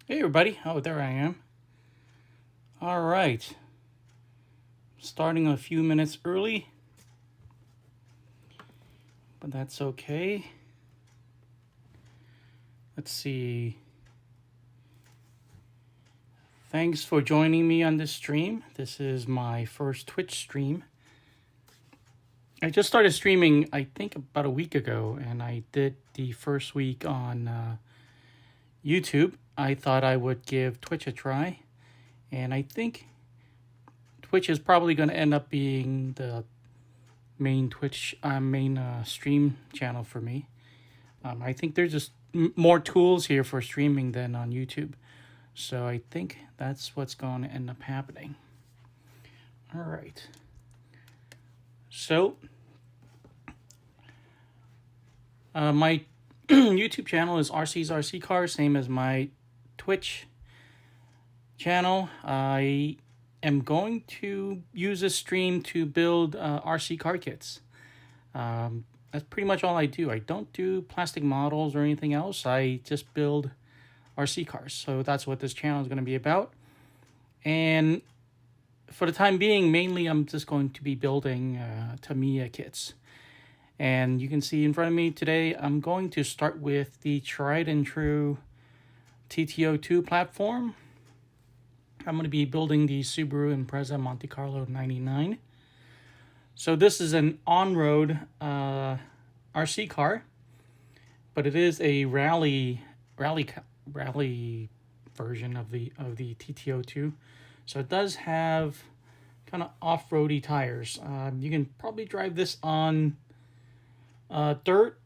Hey everybody, oh there I am. All right, starting a few minutes early, but that's okay. Let's see. Thanks for joining me on this stream. This is my first Twitch stream. I just started streaming, I think about a week ago, and I did the first week on YouTube. I thought I would give Twitch a try, and I think Twitch is probably going to end up being the main stream channel for me. I think there's just more tools here for streaming than on YouTube, so I think that's what's going to end up happening. All right. So my YouTube channel is RC's RC Cars, same as my Twitch channel. I am going to use this stream to build RC car kits. That's pretty much all I do. I don't do plastic models or anything else. I just build RC cars. So that's what this channel is going to be about. And for the time being, mainly I'm just going to be building Tamiya kits. And you can see in front of me today, I'm going to start with the tried and true TT-02 platform. I'm going to be building the Subaru Impreza Monte-Carlo 99. So this is an on-road RC car, but it is a rally version of the TT-02. So it does have kind of off-roady tires. You can probably drive this on dirt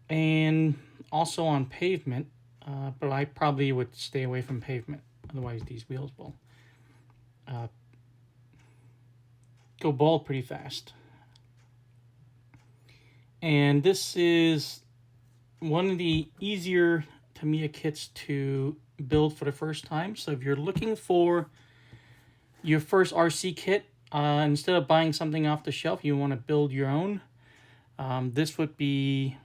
and also on pavement, but I probably would stay away from pavement. Otherwise, these wheels will go bald pretty fast. And this is one of the easier Tamiya kits to build for the first time. So if you're looking for your first RC kit, instead of buying something off the shelf, you want to build your own, this would be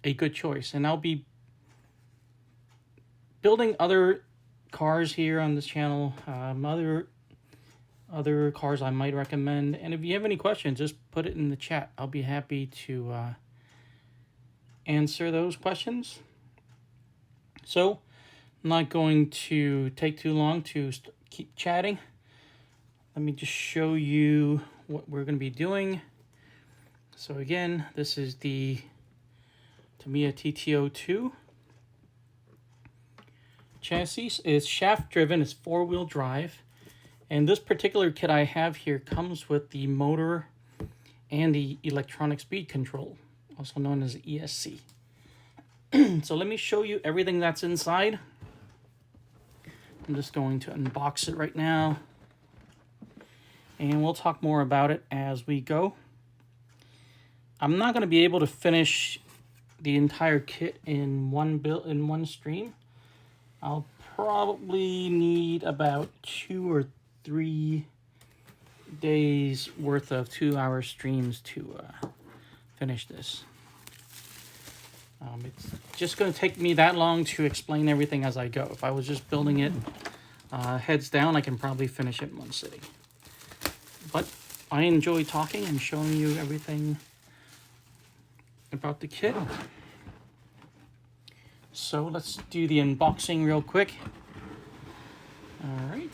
a good choice. And I'll be building other cars here on this channel, other cars I might recommend. And if you have any questions, just put it in the chat. I'll be happy to answer those questions. So I'm not going to take too long to keep chatting. Let me just show you what we're going to be doing. So again, this is the Tamiya TT-02. Chassis is shaft driven, it's 4-wheel drive, and this particular kit I have here comes with the motor and the electronic speed control, also known as ESC. So let me show you everything that's inside. I'm just going to unbox it right now, and we'll talk more about it as we go. I'm not going to be able to finish the entire kit in one stream. I'll probably need about 2 or 3 days worth of 2-hour streams to finish this. It's just going to take me that long to explain everything as I go. If I was just building it heads down, I can probably finish it in one sitting. But I enjoy talking and showing you everything about the kit. So let's do the unboxing real quick. All right.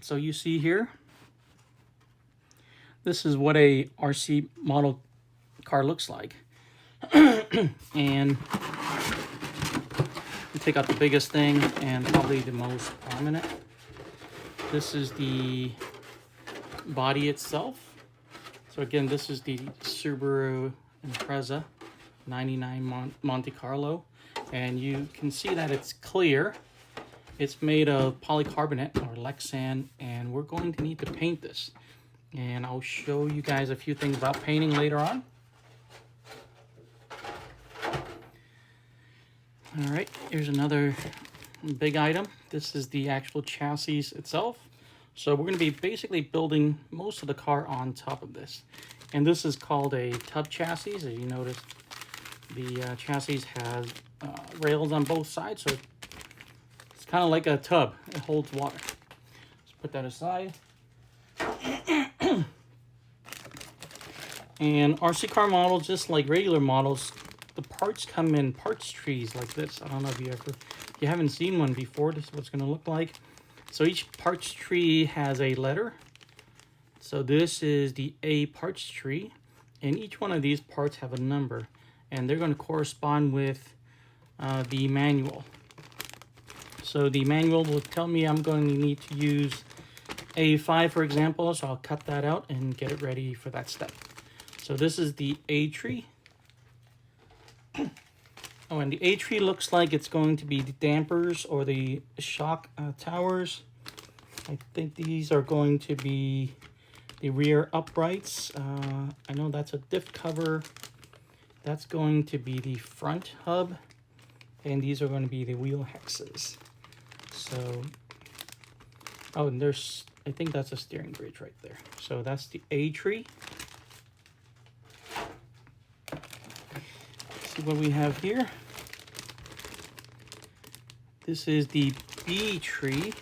So you see here, this is what a RC model car looks like. And we take out the biggest thing and probably the most prominent. This is the body itself. So again, this is the Subaru Impreza 99 Monte-Carlo, and you can see that it's clear. It's made of polycarbonate or Lexan, and we're going to need to paint this. And I'll show you guys a few things about painting later on. All right, here's another big item. This is the actual chassis itself. So we're going to be basically building most of the car on top of this. And this is called a tub chassis. As you notice, the chassis has rails on both sides, so it's kind of like a tub. It holds water. Let's put that aside. And RC car models, just like regular models, the parts come in parts trees like this. I don't know if you haven't seen one before, this is what it's going to look like. So each parts tree has a letter. So this is the A parts tree, and each one of these parts have a number, and they're going to correspond with the manual. So the manual will tell me I'm going to need to use A5, for example, so I'll cut that out and get it ready for that step. So this is the A tree. Oh, and the A tree looks like it's going to be the dampers or the shock towers. I think these are going to be the rear uprights. I know that's a diff cover. That's going to be the front hub. And these are going to be the wheel hexes. So, oh, and there's, I think that's a steering bridge right there. So that's the A tree. Let's see what we have here. This is the B tree.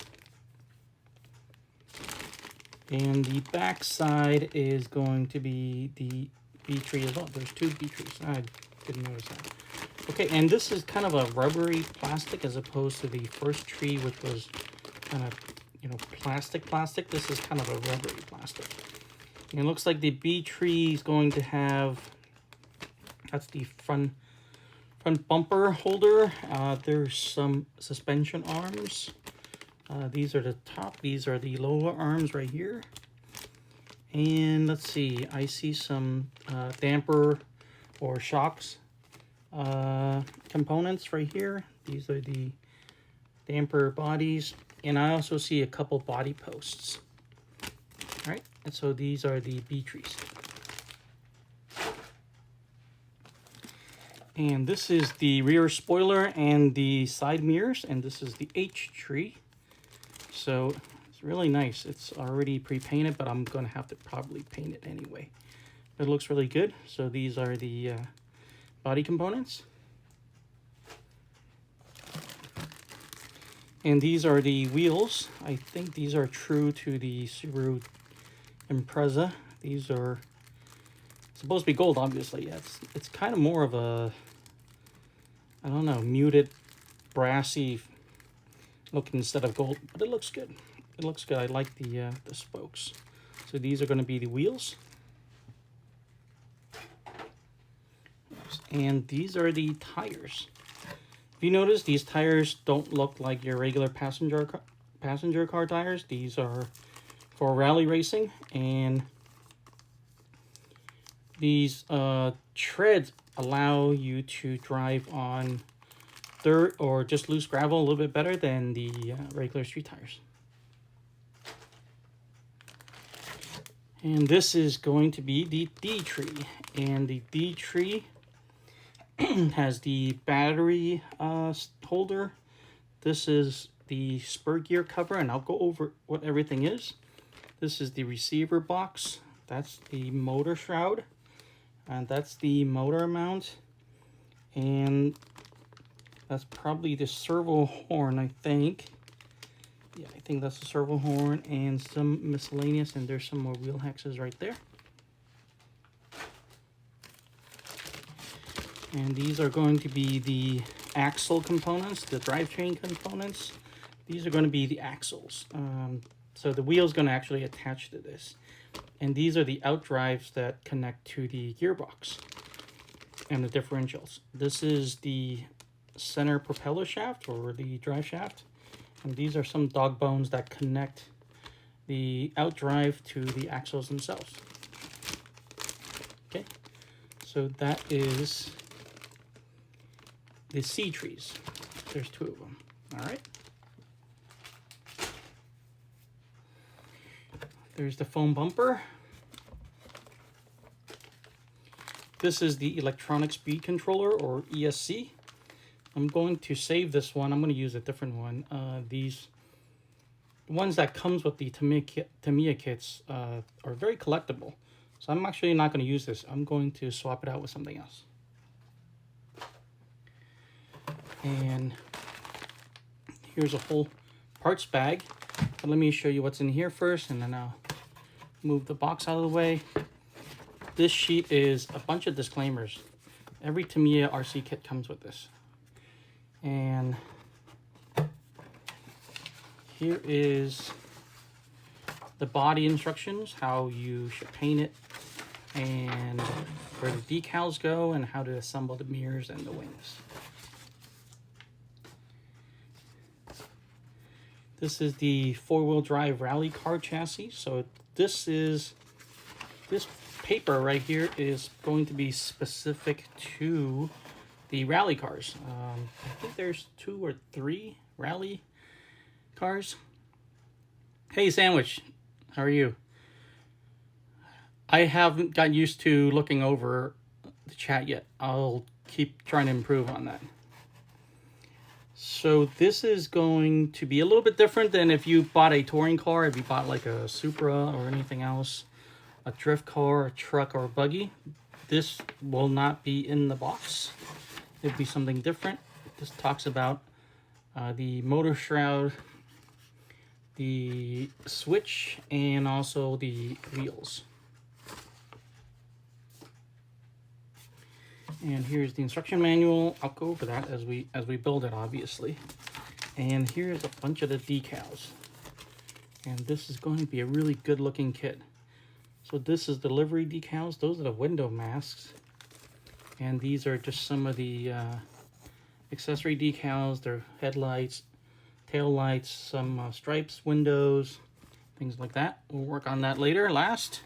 And the back side is going to be the B tree as well. There's two B trees. I didn't notice that. Okay, and this is kind of a rubbery plastic as opposed to the first tree, which was kind of, you know, plastic. This is kind of a rubbery plastic. And it looks like the B tree is going to have, that's the front bumper holder. There's some suspension arms. These are the top, these are the lower arms right here. And let's see, I see some damper or shocks components right here. These are the damper bodies. And I also see a couple body posts. All right, and so these are the B trees. And this is the rear spoiler and the side mirrors, and this is the H tree. So it's really nice. It's already pre-painted, but I'm going to have to probably paint it anyway. It looks really good. So these are the body components. And these are the wheels. I think these are true to the Subaru Impreza. These are supposed to be gold, obviously. Yeah, it's kind of more of a, I don't know, muted, brassy look instead of gold, but it looks good. It looks good. I like the spokes. So these are going to be the wheels. And these are the tires. If you notice, these tires don't look like your regular passenger car tires. These are for rally racing, and these treads allow you to drive on dirt or just loose gravel a little bit better than the regular street tires. And this is going to be the D tree, and the D tree has the battery holder. This is the spur gear cover, and I'll go over what everything is. This is the receiver box. That's the motor shroud, and that's the motor mount, and that's probably the servo horn, I think. Yeah, I think that's the servo horn and some miscellaneous, and there's some more wheel hexes right there. And these are going to be the axle components, the drivetrain components. These are going to be the axles. So the wheel is going to actually attach to this. And these are the outdrives that connect to the gearbox and the differentials. This is the center propeller shaft or the drive shaft. And these are some dog bones that connect the outdrive to the axles themselves. Okay, so that is the C trees. There's two of them. All right. There's the foam bumper. This is the electronic speed controller, or ESC. I'm going to save this one. I'm going to use a different one. These ones that comes with the Tamiya kits are very collectible. So I'm actually not going to use this. I'm going to swap it out with something else. And here's a whole parts bag. But let me show you what's in here first, and then I'll move the box out of the way. This sheet is a bunch of disclaimers. Every Tamiya RC kit comes with this. And here is the body instructions, how you should paint it, and where the decals go, and how to assemble the mirrors and the wings. This is the four-wheel drive rally car chassis. So this paper right here is going to be specific to the rally cars. I think there's 2 or 3 rally cars. Hey Sandwich, how are you? I haven't gotten used to looking over the chat yet. I'll keep trying to improve on that. So this is going to be a little bit different than if you bought a touring car, if you bought like a Supra or anything else, a drift car, a truck, or a buggy. This will not be in the box. It'll be something different. This talks about the motor shroud, the switch, and also the wheels. And here's the instruction manual. I'll go over that as we build it, obviously. And here's a bunch of the decals. And this is going to be a really good looking kit. So this is the livery decals. Those are the window masks. And these are just some of the accessory decals. They're headlights, tail lights, some stripes, windows, things like that. We'll work on that later. Last,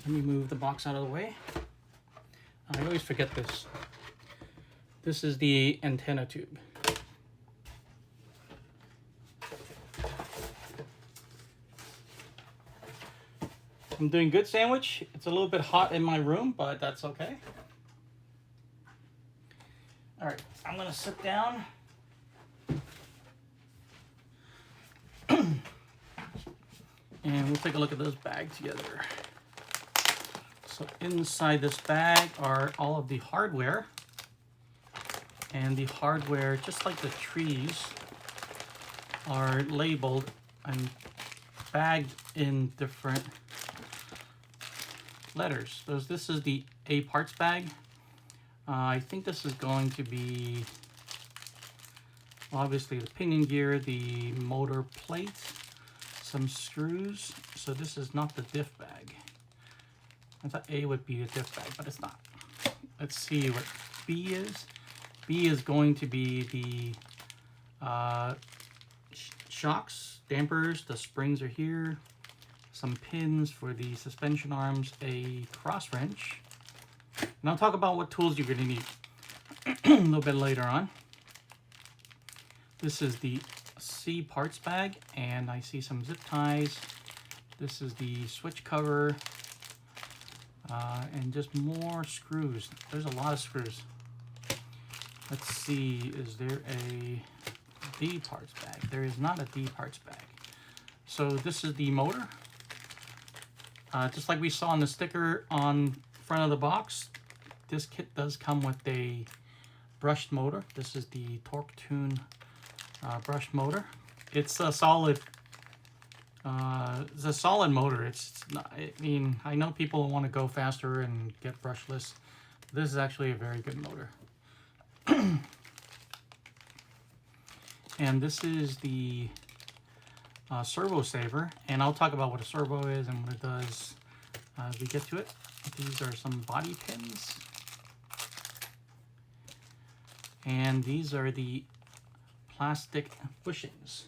let me move the box out of the way. I always forget this. This is the antenna tube. I'm doing good, Sandwich. It's a little bit hot in my room, but that's okay. All right, I'm gonna sit down. And we'll take a look at this bag together. So inside this bag are all of the hardware. And the hardware, just like the trees, are labeled and bagged in different letters. So this is the A parts bag. I think this is going to be obviously the pinion gear, the motor plate, some screws. So this is not the diff bag. I thought A would be the diff bag, but it's not. Let's see what B is. B is going to be the shocks, dampers, the springs are here, some pins for the suspension arms, a cross wrench. And I'll talk about what tools you're going to need a little bit later on. This is the C parts bag, and I see some zip ties. This is the switch cover, and just more screws. There's a lot of screws. Let's see, is there a D parts bag? There is not a D parts bag. So this is the motor. Just like we saw on the sticker on front of the box, this kit does come with a brushed motor. This is the Torque Tune brushed motor. It's a solid. It's a solid motor. It's not, I mean, I know people want to go faster and get brushless. This is actually a very good motor. And this is the servo saver, and I'll talk about what a servo is and what it does as we get to it. These are some body pins, and these are the plastic bushings.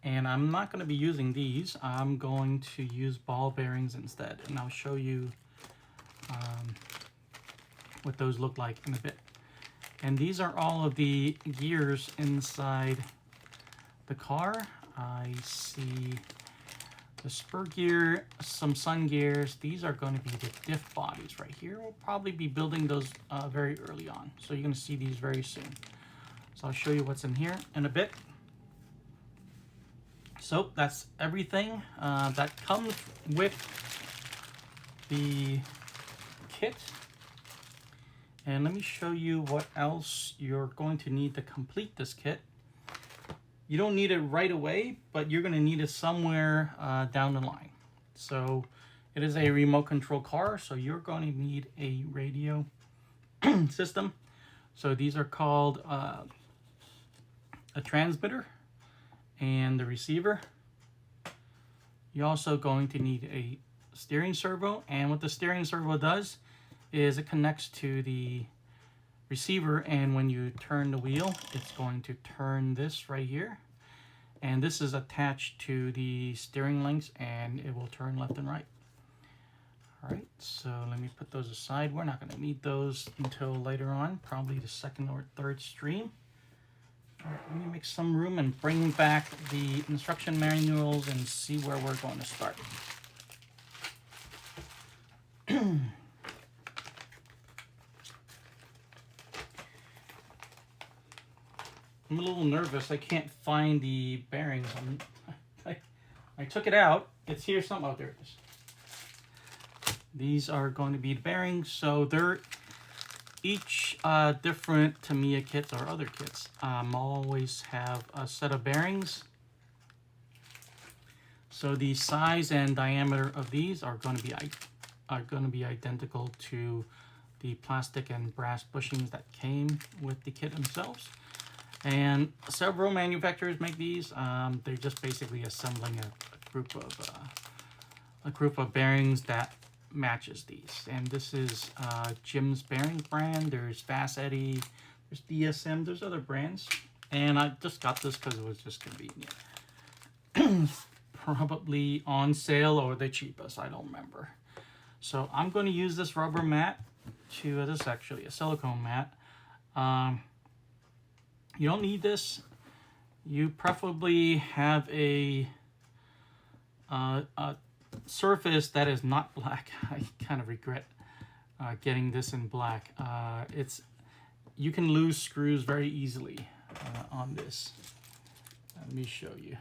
And I'm not going to be using these. I'm going to use ball bearings instead, and I'll show you what those look like in a bit. And these are all of the gears inside the car. I see the spur gear, some sun gears. These are going to be the diff bodies right here. We'll probably be building those very early on. So you're going to see these very soon. So I'll show you what's in here in a bit. So that's everything that comes with the kit. And let me show you what else you're going to need to complete this kit. You don't need it right away, but you're going to need it somewhere down the line. So it is a remote control car, so you're going to need a radio system. So these are called a transmitter and the receiver. You're also going to need a steering servo, and what the steering servo does is it connects to the receiver, and when you turn the wheel, it's going to turn this right here, and this is attached to the steering links, and it will turn left and right. All right, so let me put those aside. We're not going to need those until later on, probably the second or third stream. All right, let me make some room and bring back the instruction manuals and see where we're going to start. I'm a little nervous. I can't find the bearings. I took it out. It's here somewhere. Oh, there it is. These are going to be the bearings. So they're each different Tamiya kits or other kits always have a set of bearings. So the size and diameter of these are going to be identical to the plastic and brass bushings that came with the kit themselves. And several manufacturers make these. They're just basically assembling a group of bearings that matches these. And this is Jim's bearing brand. There's Fast Eddie, there's DSM, there's other brands. And I just got this because it was just convenient. Probably on sale or the cheapest, I don't remember. So I'm going to use this rubber mat to, this is actually a silicone mat. You don't need this. You preferably have a surface that is not black. I kind of regret getting this in black. You can lose screws very easily on this. Let me show you.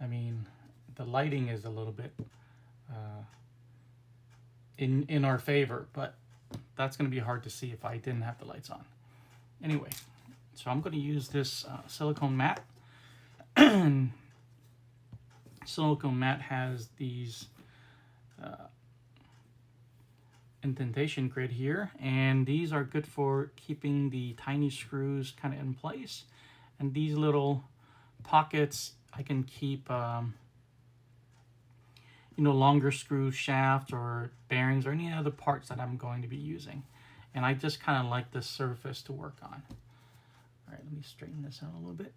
I mean, the lighting is a little bit in our favor, but that's going to be hard to see if I didn't have the lights on. Anyway, so I'm going to use this silicone mat. Silicone mat has these indentation grid here, and these are good for keeping the tiny screws kind of in place. And these little pockets, I can keep longer screw shafts or bearings or any other parts that I'm going to be using. And I just kind of like this surface to work on. All right, let me straighten this out a little bit.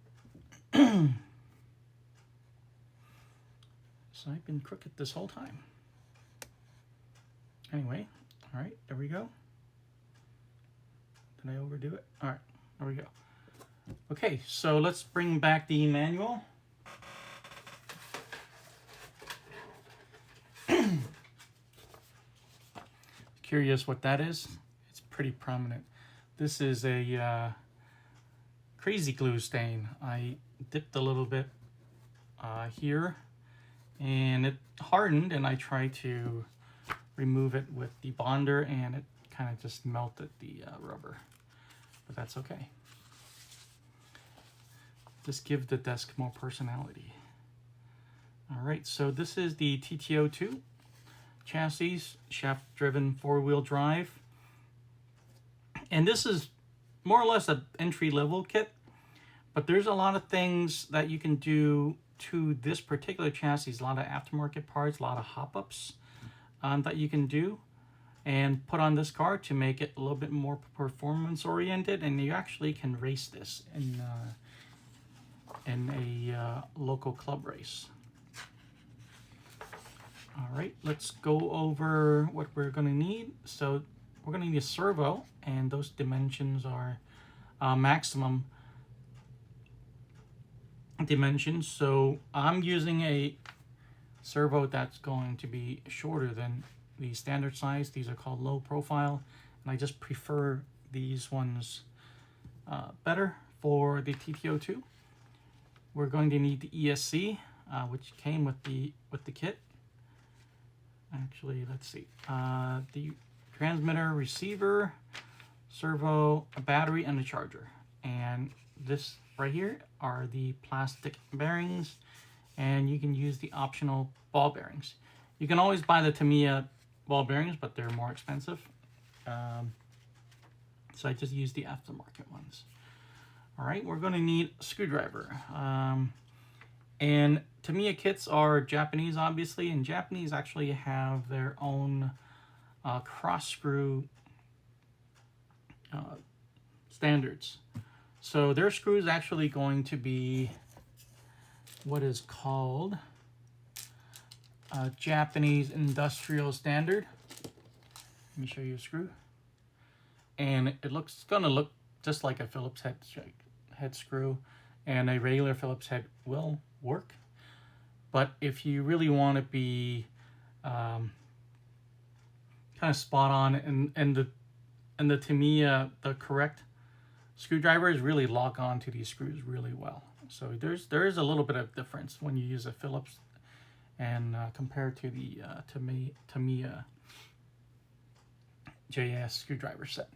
So I've been crooked this whole time. Anyway, all right, there we go. Did I overdo it? All right, there we go. Okay, so let's bring back the manual. Curious what that is? It's pretty prominent. This is a crazy glue stain. I dipped a little bit here, and it hardened, and I tried to remove it with the bonder, and it kind of just melted the rubber, but that's okay. Just give the desk more personality. All right, so this is the TT-02 chassis, shaft-driven four-wheel drive. And this is more or less an entry-level kit, but there's a lot of things that you can do to this particular chassis. A lot of aftermarket parts, a lot of hop-ups that you can do and put on this car to make it a little bit more performance-oriented, and you actually can race this in a local club race. All right, let's go over what we're going to need. So we're going to need a servo, and those dimensions are maximum dimensions. So I'm using a servo that's going to be shorter than the standard size. These are called low profile, and I just prefer these ones better for the TT-02. we're going to need the ESC, which came with the kit. Actually, let's see. The transmitter, receiver, servo, a battery, and a charger. And this right here are the plastic bearings, and you can use the optional ball bearings. You can always buy the Tamiya ball bearings, but they're more expensive. So I just use the aftermarket ones. All right, we're going to need a screwdriver. And Tamiya kits are Japanese, obviously, and Japanese actually have their own cross screw standards. So their screw is actually going to be what is called a Japanese industrial standard. Let me show you a screw. And it's gonna look just like a Phillips head screw, and a regular Phillips head will work. But if you really want to be kind of spot on, and the Tamiya, the correct screwdrivers really lock on to these screws really well. So there is a little bit of difference when you use a Phillips and compared to the Tamiya JS screwdriver set.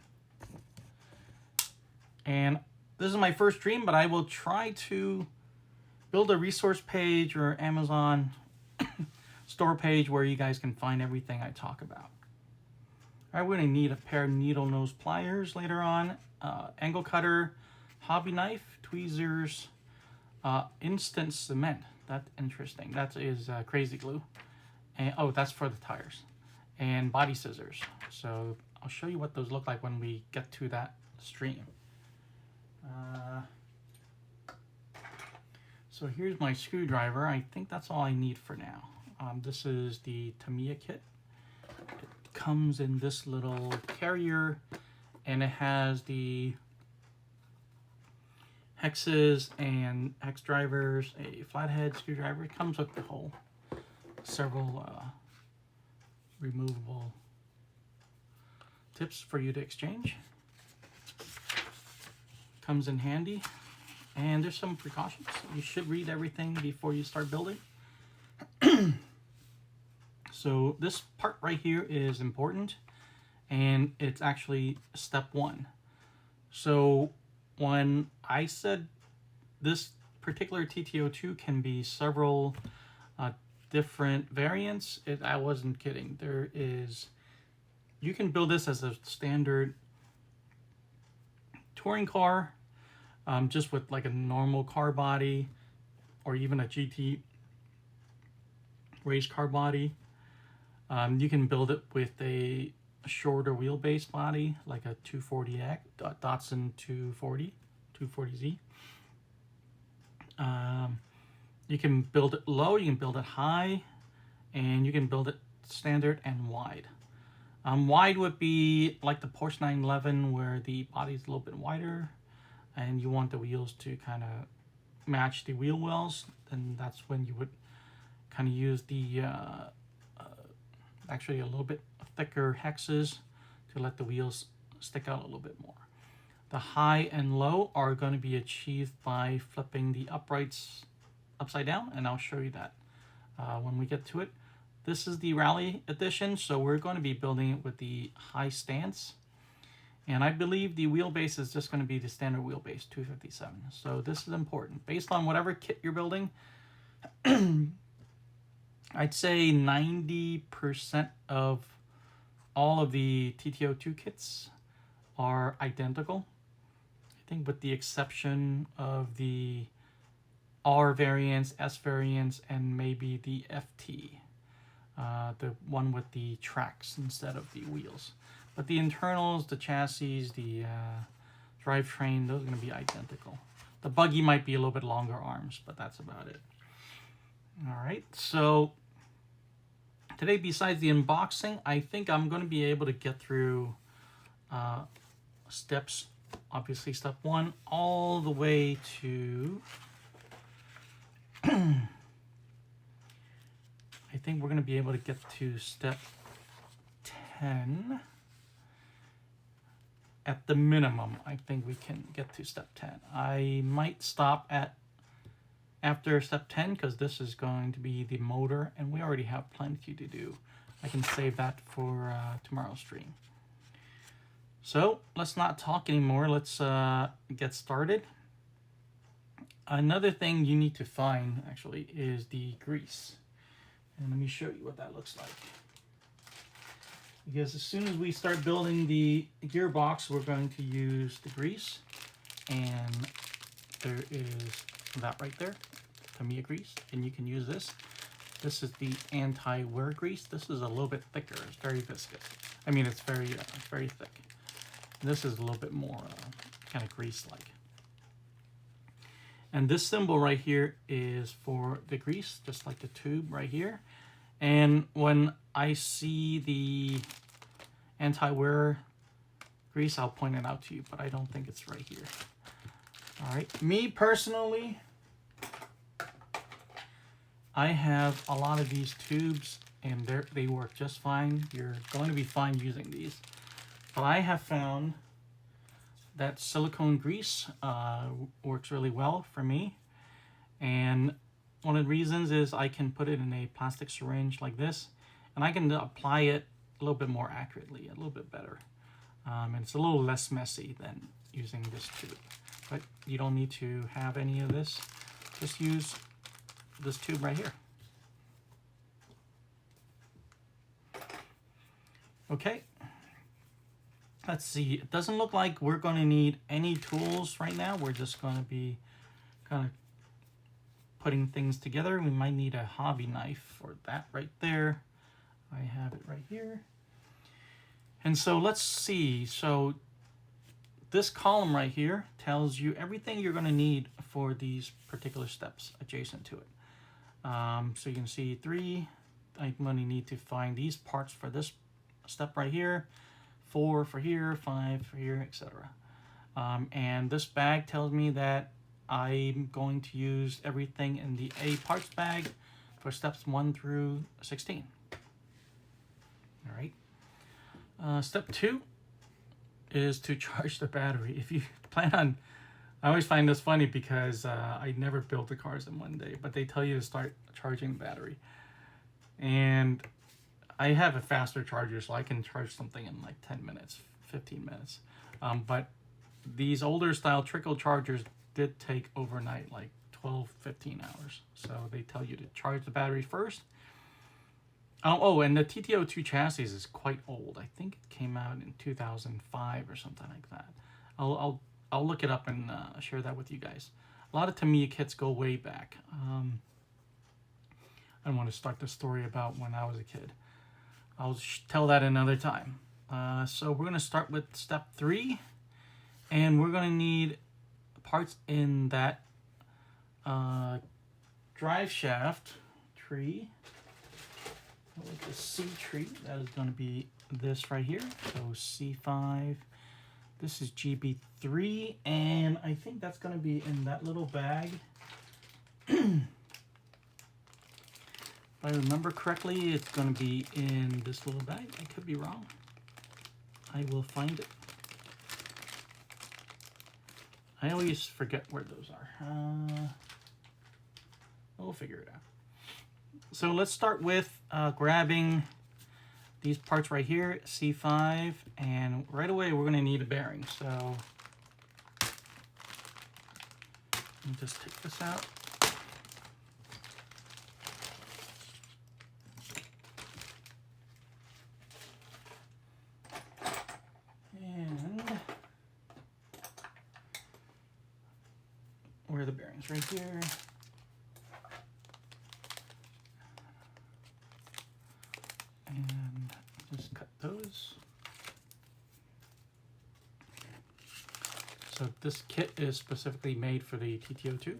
And this is my first dream, but I will try to build a resource page or Amazon store page where you guys can find everything I talk about. All right, we're going to need a pair of needle nose pliers later on, angle cutter, hobby knife, tweezers, instant cement. That's interesting. That is crazy glue. And oh, that's for the tires. And body scissors. So I'll show you what those look like when we get to that stream. So here's my screwdriver. I think that's all I need for now. This is the Tamiya kit. It comes in this little carrier, and it has the hexes and hex drivers, a flathead screwdriver. It comes with the whole several removable tips for you to exchange. Comes in handy, and there's some precautions. You should read everything before you start building. So this part right here is important, and it's actually step one. So when I said this particular TT-02 can be several different variants, I wasn't kidding. You can build this as a standard touring car, just with like a normal car body, or even a GT race car body. You can build it with a shorter wheelbase body, like a 240X, Datsun 240Z. You can build it low, you can build it high, and you can build it standard and wide. Wide would be like the Porsche 911, where the body's a little bit wider and you want the wheels to kind of match the wheel wells. Then that's when you would kind of use the actually a little bit thicker hexes to let the wheels stick out a little bit more. The high and low are going to be achieved by flipping the uprights upside down, and I'll show you that when we get to it. This is the Rally Edition, so we're going to be building it with the high stance. And I believe the wheelbase is just going to be the standard wheelbase, 257. So this is important. Based on whatever kit you're building, I'd say 90% of all of the TT-02 kits are identical. I think with the exception of the R variants, S variants, and maybe the FT. The one with the tracks instead of the wheels. But the internals, the chassis, the drivetrain, those are going to be identical. The buggy might be a little bit longer arms, but that's about it. All right, so today, besides the unboxing, I think I'm going to be able to get through steps, obviously step one, all the way to I think we're going to be able to get to step 10. At the minimum, I think we can get to step 10. I might stop at after step 10 because this is going to be the motor and we already have plenty to do. I can save that for tomorrow's stream. So let's not talk anymore. Let's get started. Another thing you need to find actually is the grease. And let me show you what that looks like. Because as soon as we start building the gearbox, we're going to use the grease. And there is that right there, Tamiya grease, and you can use this. This is the anti-wear grease. This is a little bit thicker. It's very viscous. I mean, it's very thick. This is a little bit more kind of grease-like. And this symbol right here is for the grease, just like the tube right here. And when I see the anti-wear grease, I'll point it out to you, but I don't think it's right here. All right, me personally, I have a lot of these tubes and they work just fine. You're going to be fine using these. But I have found that silicone grease works really well for me. And one of the reasons is I can put it in a plastic syringe like this, and I can apply it a little bit more accurately, a little bit better. And it's a little less messy than using this tube. But you don't need to have any of this. Just use this tube right here. Okay. Let's see. It doesn't look like we're going to need any tools right now. We're just going to be kind of putting things together. We might need a hobby knife for that right there. I have it right here. And so let's see. So this column right here tells you everything you're going to need for these particular steps adjacent to it. So you can see 3. I'm going to need to find these parts for this step right here. 4 for here, 5 for here, etc. And this bag tells me that I'm going to use everything in the A parts bag for steps 1 through 16. All right. Step 2 is to charge the battery. If you plan on, I always find this funny because I never built the cars in one day, but they tell you to start charging the battery. And I have a faster charger, so I can charge something in like 10 minutes, 15 minutes. But these older style trickle chargers did take overnight, like 12, 15 hours. So they tell you to charge the battery first. Oh, and the TT-02 chassis is quite old. I think it came out in 2005 or something like that. I'll look it up and share that with you guys. A lot of Tamiya kits go way back. I don't want to start the story about when I was a kid. I'll tell that another time. So we're going to start with step 3. And we're going to need parts in that drive shaft tree. With the C tree, that is going to be this right here. So C5. This is GB3. And I think that's going to be in that little bag. If I remember correctly, it's going to be in this little bag. I could be wrong. I will find it. I always forget where those are. We'll figure it out. So let's start with grabbing these parts right here, C5, and right away we're going to need a bearing. So let me just take this out. Where are the bearings? Right here. And just cut those. So this kit is specifically made for the TT-02.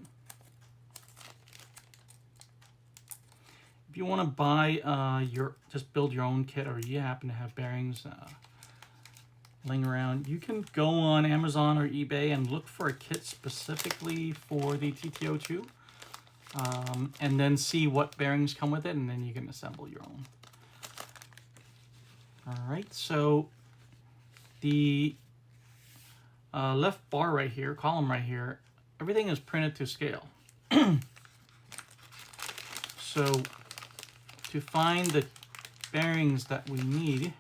If you want to buy just build your own kit, or you happen to have bearings laying around, you can go on Amazon or eBay and look for a kit specifically for the TT-02, and then see what bearings come with it, and then you can assemble your own. All right, so the left bar right here, column right here, everything is printed to scale. So to find the bearings that we need,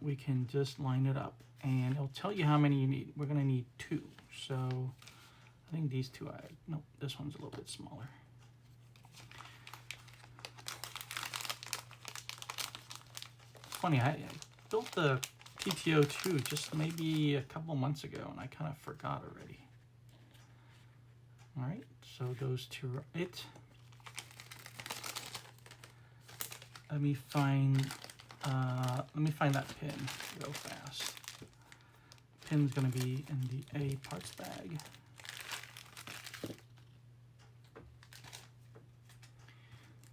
we can just line it up and it'll tell you how many you need. We're going to need 2. So I think these 2, nope, this one's a little bit smaller. It's funny, I built the TT-02 just maybe a couple months ago and I kind of forgot already. All right, so those 2 are it. Let me find that pin real fast. Pin's gonna be in the A parts bag.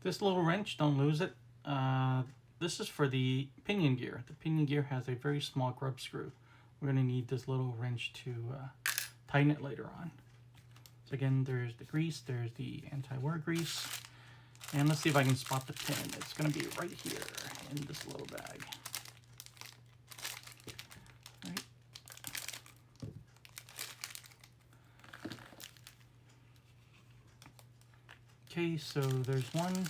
This little wrench, don't lose it. This is for the pinion gear. The pinion gear has a very small grub screw. We're gonna need this little wrench to tighten it later on. So again, there's the grease, there's the anti-wear grease. And let's see if I can spot the pin. It's going to be right here in this little bag. Right. Okay, so there's one.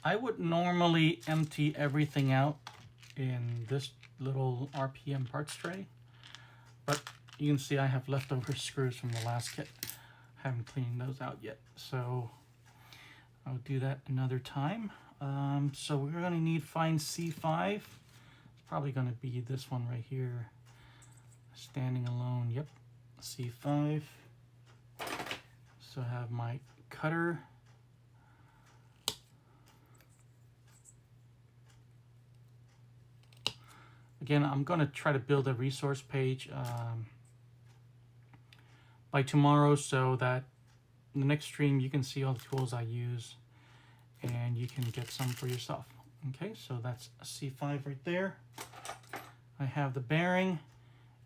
I would normally empty everything out in this little RPM parts tray, but you can see I have leftover screws from the last kit. I haven't cleaned those out yet, so I'll do that another time. So we're going to need find C5. It's probably going to be this one right here, standing alone. Yep, C5. So I have my cutter. Again, I'm going to try to build a resource page by tomorrow so that in the next stream you can see all the tools I use and you can get some for yourself. Okay, so that's a C5 right there. I have the bearing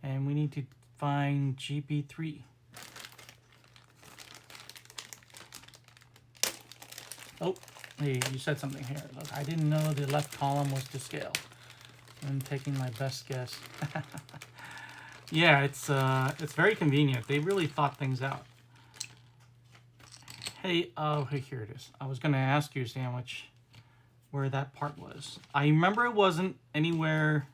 and we need to find GB3. Oh, hey, you said something here. Look, I didn't know the left column was to scale. I'm taking my best guess. Yeah, it's very convenient. They really thought things out. Hey, oh, hey, here it is. I was going to ask you, Sandwich, where that part was. I remember it wasn't anywhere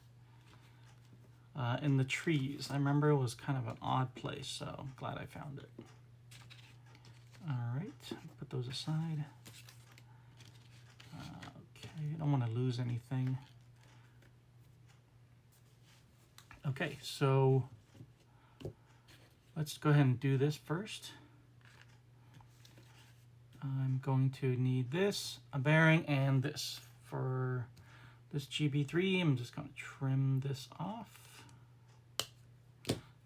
in the trees. I remember it was kind of an odd place, so I'm glad I found it. All right, put those aside. Okay, I don't want to lose anything. Okay, so let's go ahead and do this first. I'm going to need this, a bearing, and this. For this GB3, I'm just going to trim this off.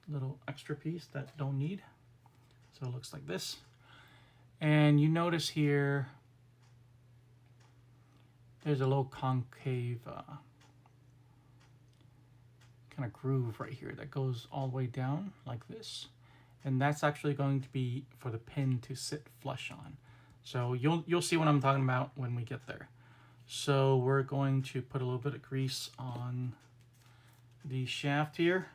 Little extra piece that don't need. So it looks like this. And you notice here, there's a little concave kind of groove right here that goes all the way down like this. And that's actually going to be for the pin to sit flush on. So you'll see what I'm talking about when we get there. So we're going to put a little bit of grease on the shaft here.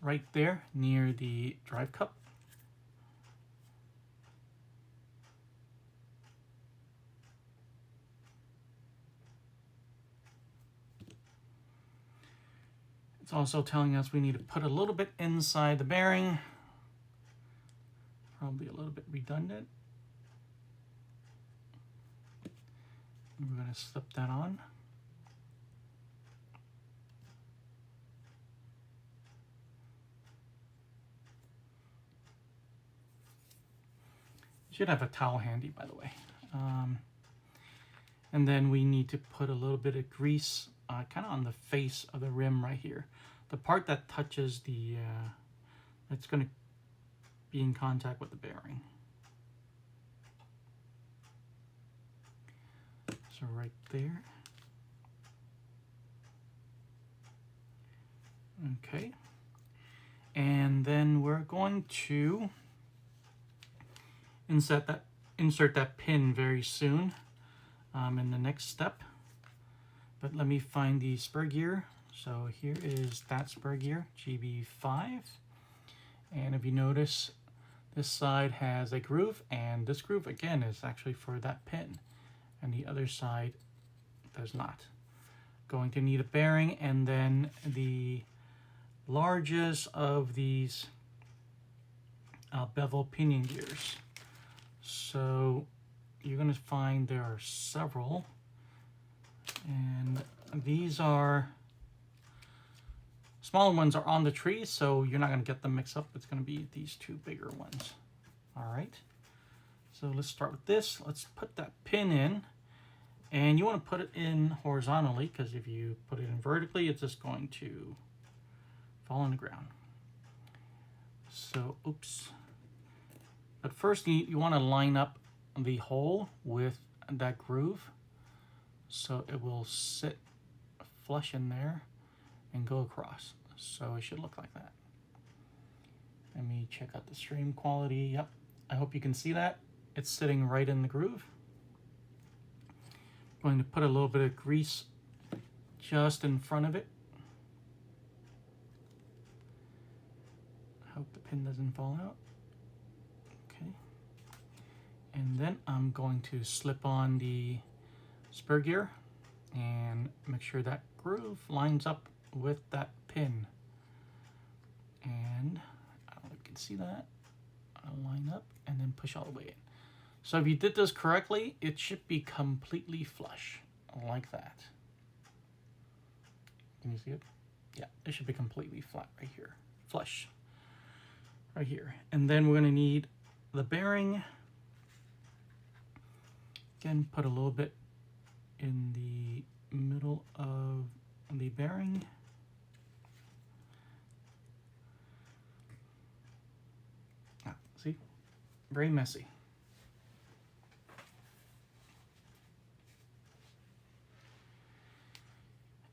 Right there near the drive cup. It's also telling us we need to put a little bit inside the bearing. Probably a little bit redundant. We're going to slip that on. You should have a towel handy, by the way. And then we need to put a little bit of grease kind of on the face of the rim right here. The part that touches the, it's going to be in contact with the bearing. So right there. Okay. And then we're going to insert that pin very soon in the next step. But let me find the spur gear. So here is that spur gear, GB5. And if you notice, This side has a groove, and this groove again is actually for that pin, and the other side does not. Going to need a bearing, and then the largest of these bevel pinion gears. So you're going to find there are several, and these are smaller ones are on the tree, so you're not going to get them mixed up. It's going to be these two bigger ones. All right, so let's start with this. Let's put that pin in, and you want to put it in horizontally, because if you put it in vertically, it's just going to fall on the ground. So, oops. But first, you want to line up the hole with that groove, so it will sit flush in there and go across. So it should look like that. Let me check out the stream quality. Yep, I hope you can see that. It's sitting right in the groove. I'm going to put a little bit of grease just in front of it. I hope the pin doesn't fall out. Okay. And then I'm going to slip on the spur gear and make sure that groove lines up with that pin. And I don't know if you can see that. I'll line up and then push all the way in. So if you did this correctly, it should be completely flush, like that. Can you see it? Yeah, it should be completely flat right here. Flush. Right here. And then we're going to need the bearing. Again, put a little bit in the middle of the bearing. Ah, see? Very messy.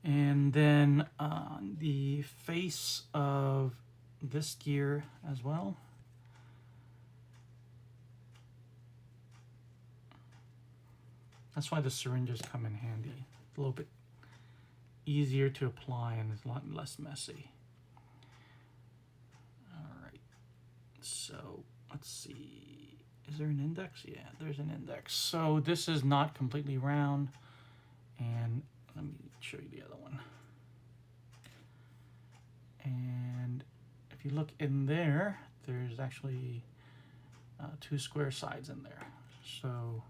And then on the face of this gear as well. That's why the syringes come in handy. It's a little bit easier to apply and it's a lot less messy. All right, so let's see. Is there an index? Yeah, there's an index. So this is not completely round. And let me show you the other one. And if you look in there, there's actually 2 square sides in there. So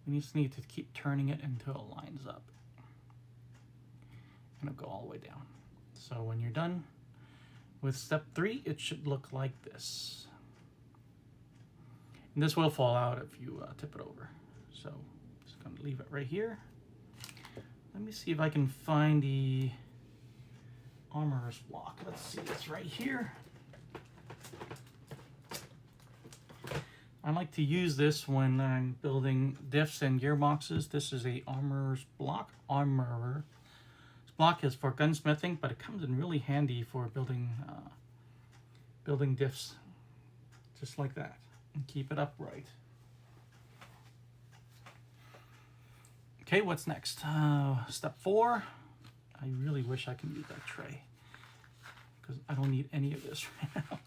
we just need to keep turning it until it lines up. And it'll go all the way down. So when you're done with step 3, it should look like this. And this will fall out if you tip it over. So just gonna leave it right here. Let me see if I can find the armorer's block. Let's see, it's right here. I like to use this when I'm building diffs and gearboxes. This is a armorer's block. Armorer's block is for gunsmithing, but it comes in really handy for building building diffs, just like that, and keep it upright. Okay, what's next? Step 4. I really wish I could use that tray because I don't need any of this right now.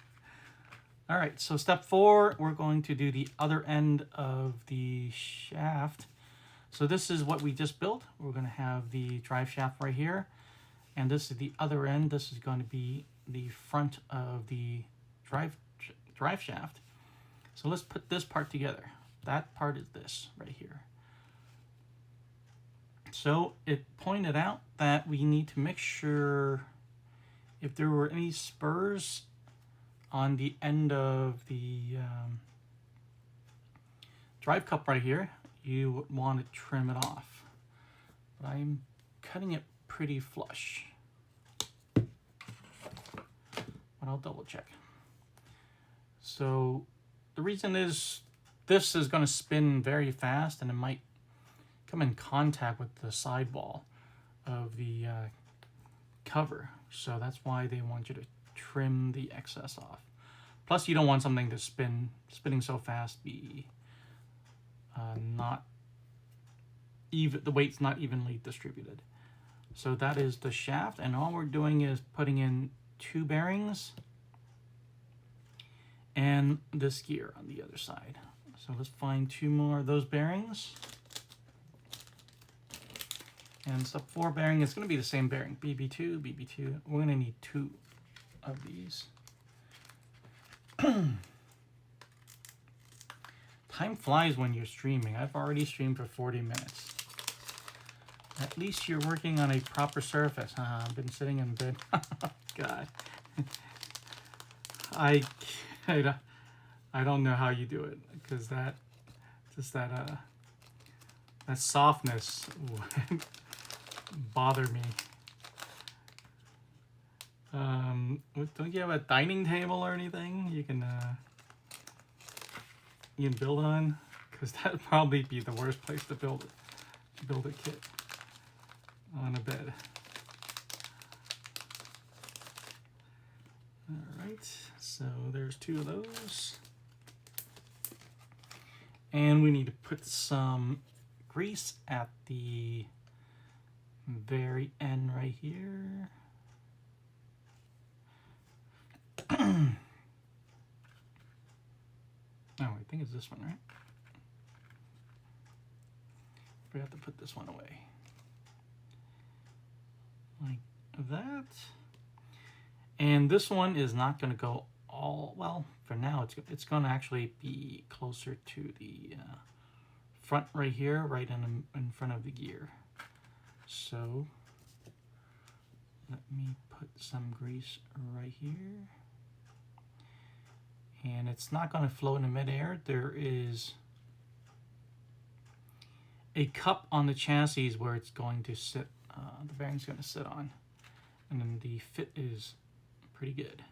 All right, so step 4, we're going to do the other end of the shaft. So this is what we just built. We're going to have the drive shaft right here, and this is the other end. This is going to be the front of the drive shaft. So let's put this part together. That part is this right here. So it pointed out that we need to make sure if there were any spurs on the end of the drive cup right here, you would want to trim it off. But I'm cutting it pretty flush. But I'll double check. So the reason is this is going to spin very fast and it might come in contact with the sidewall of the cover. So that's why they want you to trim the excess off. Plus you don't want something to spinning so fast be not even, the weight's not evenly distributed. So that is the shaft, and all we're doing is putting in 2 bearings and this gear on the other side. So let's find 2 more of those bearings. And sub 4 bearing is going to be the same bearing, BB2, BB2. We're going to need 2 of these. Time flies when you're streaming. I've already streamed for 40 minutes. At least you're working on a proper surface. I've been sitting in bed. God. I don't know how you do it, because that softness would bother me. Don't you have a dining table or anything you can build on? Because that'd probably be the worst place to build a kit, on a bed. All right, so there's 2 of those. And we need to put some grease at the very end right here. Oh, I think it's this one, right? We have to put this one away. Like that. And this one is not going to go all, well, for now it's going to actually be closer to the front right here, right in front of the gear. So let me put some grease right here. And it's not going to float in midair. There is a cup on the chassis where it's going to sit, the bearing's going to sit on. And then the fit is pretty good.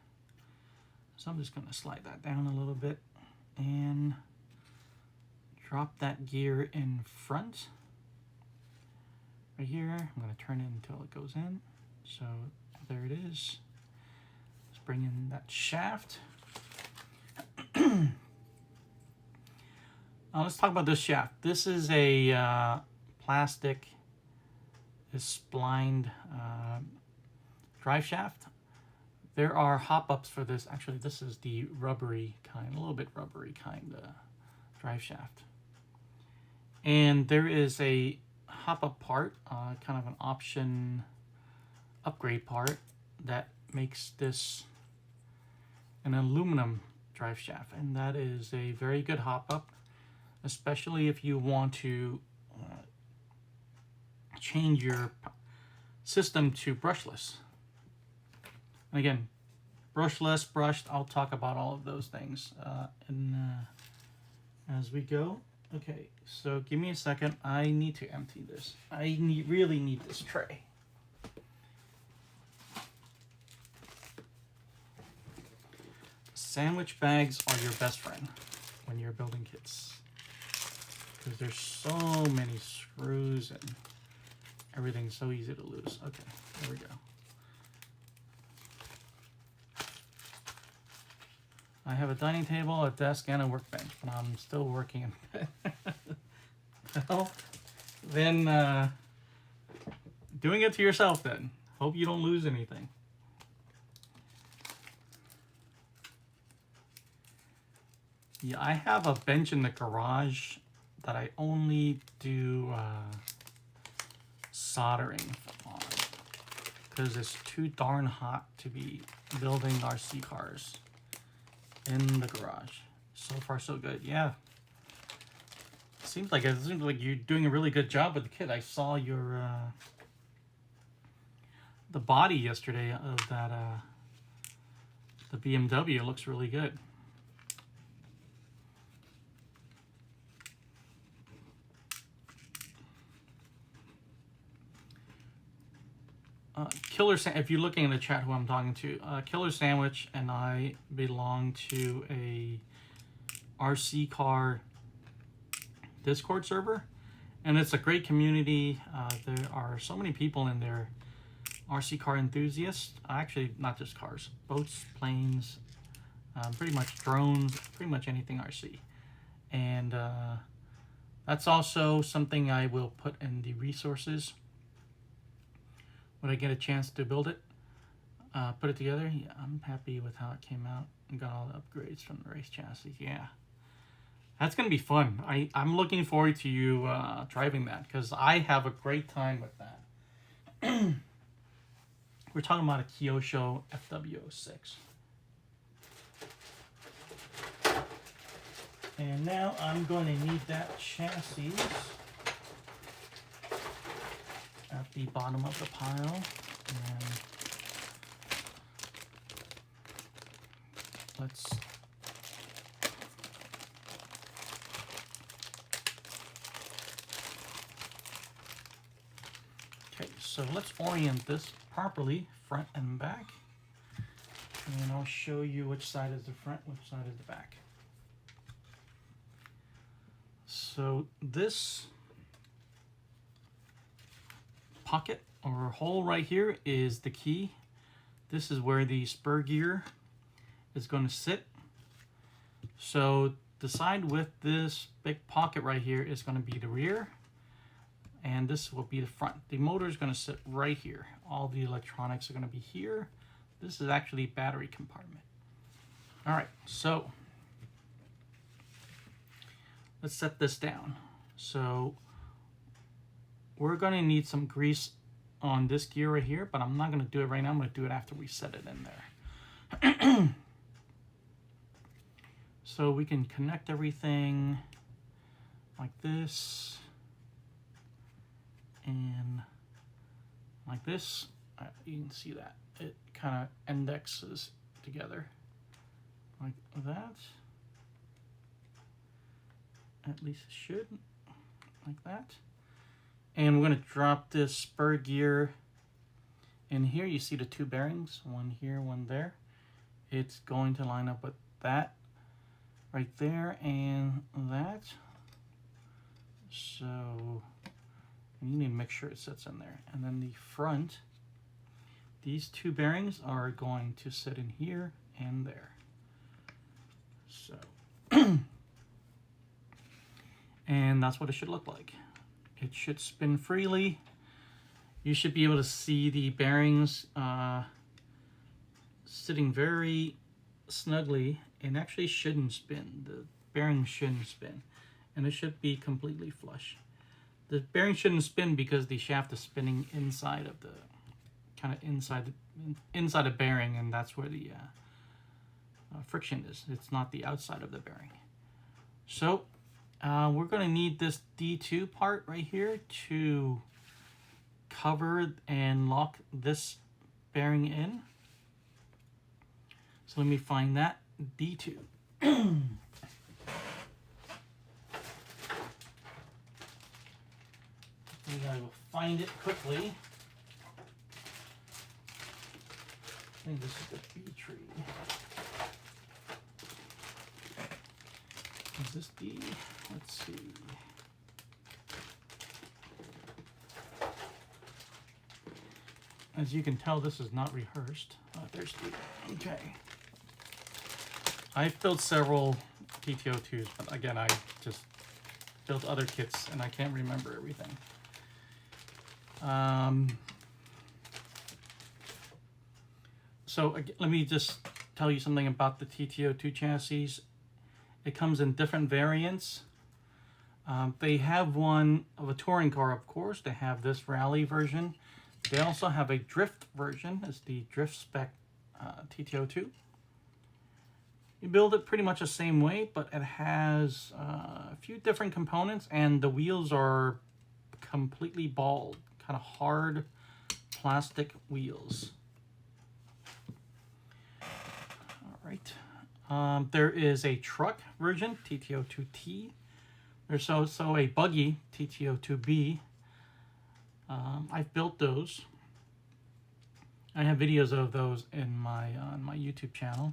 So I'm just going to slide that down a little bit and drop that gear in front. Right here, I'm going to turn it until it goes in. So there it is. Let's bring in that shaft. Let's talk about this shaft. This is a plastic, splined drive shaft. There are hop-ups for this. Actually, this is the rubbery kind, a little bit rubbery kind drive shaft. And there is a hop-up part, kind of an option upgrade part that makes this an aluminum drive shaft, and that is a very good hop-up, especially if you want to change your system to brushless. And again, brushless, brushed, I'll talk about all of those things as we go. Okay, so give me a second. I need to empty this. I really need this tray. Sandwich bags are your best friend when you're building kits, because there's so many screws and everything's so easy to lose. Okay, there we go. I have a dining table, a desk, and a workbench, but I'm still working in bed. Well, then doing it to yourself then. Hope you don't lose anything. Yeah, I have a bench in the garage that I only do soldering on, because it's too darn hot to be building RC cars in the garage. So far, so good. Yeah. Seems like you're doing a really good job with the kit. I saw your the body yesterday of that the BMW. It looks really good. If you're looking in the chat who I'm talking to, Killer Sandwich and I belong to a RC car Discord server, and it's a great community. There are so many people in there, RC car enthusiasts. Actually, not just cars, boats, planes, pretty much drones, pretty much anything RC. And that's also something I will put in the resources when I get a chance to build it, put it together. Yeah, I'm happy with how it came out. got all the upgrades from the race chassis. Yeah, that's gonna be fun. I'm looking forward to you driving that, because I have a great time with that. We're talking about a Kyosho FW06. And now I'm going to need that chassis at the bottom of the pile. And let's so let's orient this properly, front and back. And I'll show you which side is the front, which side is the back. So this pocket or hole right here is the key. This is where the spur gear is going to sit. So the side with this big pocket right here is going to be the rear, and this will be the front. The motor is going to sit right here. All the electronics are going to be here. This is actually battery compartment. All right, so let's set this down. So we're going to need some grease on this gear right here, but I'm not going to do it right now. I'm going to do it after we set it in there. So we can connect everything like this and like this. You can see that it kind of indexes together like that. At least it should, like that. And we're going to drop this spur gear in here. You see the two bearings, one here, one there. It's going to line up with that right there and that. So you need to make sure it sits in there. And then the front, these two bearings are going to sit in here and there. So and that's what it should look like. It should spin freely. You should be able to see the bearings sitting very snugly, and actually shouldn't spin. The bearings shouldn't spin, and it should be completely flush. The bearing shouldn't spin because the shaft is spinning inside of the inside the bearing, and that's where the friction is. It's not the outside of the bearing. So we're going to need this D2 part right here to cover and lock this bearing in. So let me find that D2. I will find it quickly. I think this is the B tree. Is this D? Let's see. As you can tell, this is not rehearsed. Oh, there's D. Okay. I've built several TT-02s, but again, I just built other kits and I can't remember everything. So let me just tell you something about the TT-02 chassis. It comes in different variants. They have one of a touring car, of course. They have this rally version. They also have a drift version. It's the drift spec TT-02. You build it pretty much the same way, but it has a few different components, and the wheels are completely bald, kind of hard plastic wheels. All right. There is a truck version, TT-02T. There's also a buggy, TT-02B. I've built those. I have videos of those in my on my YouTube channel.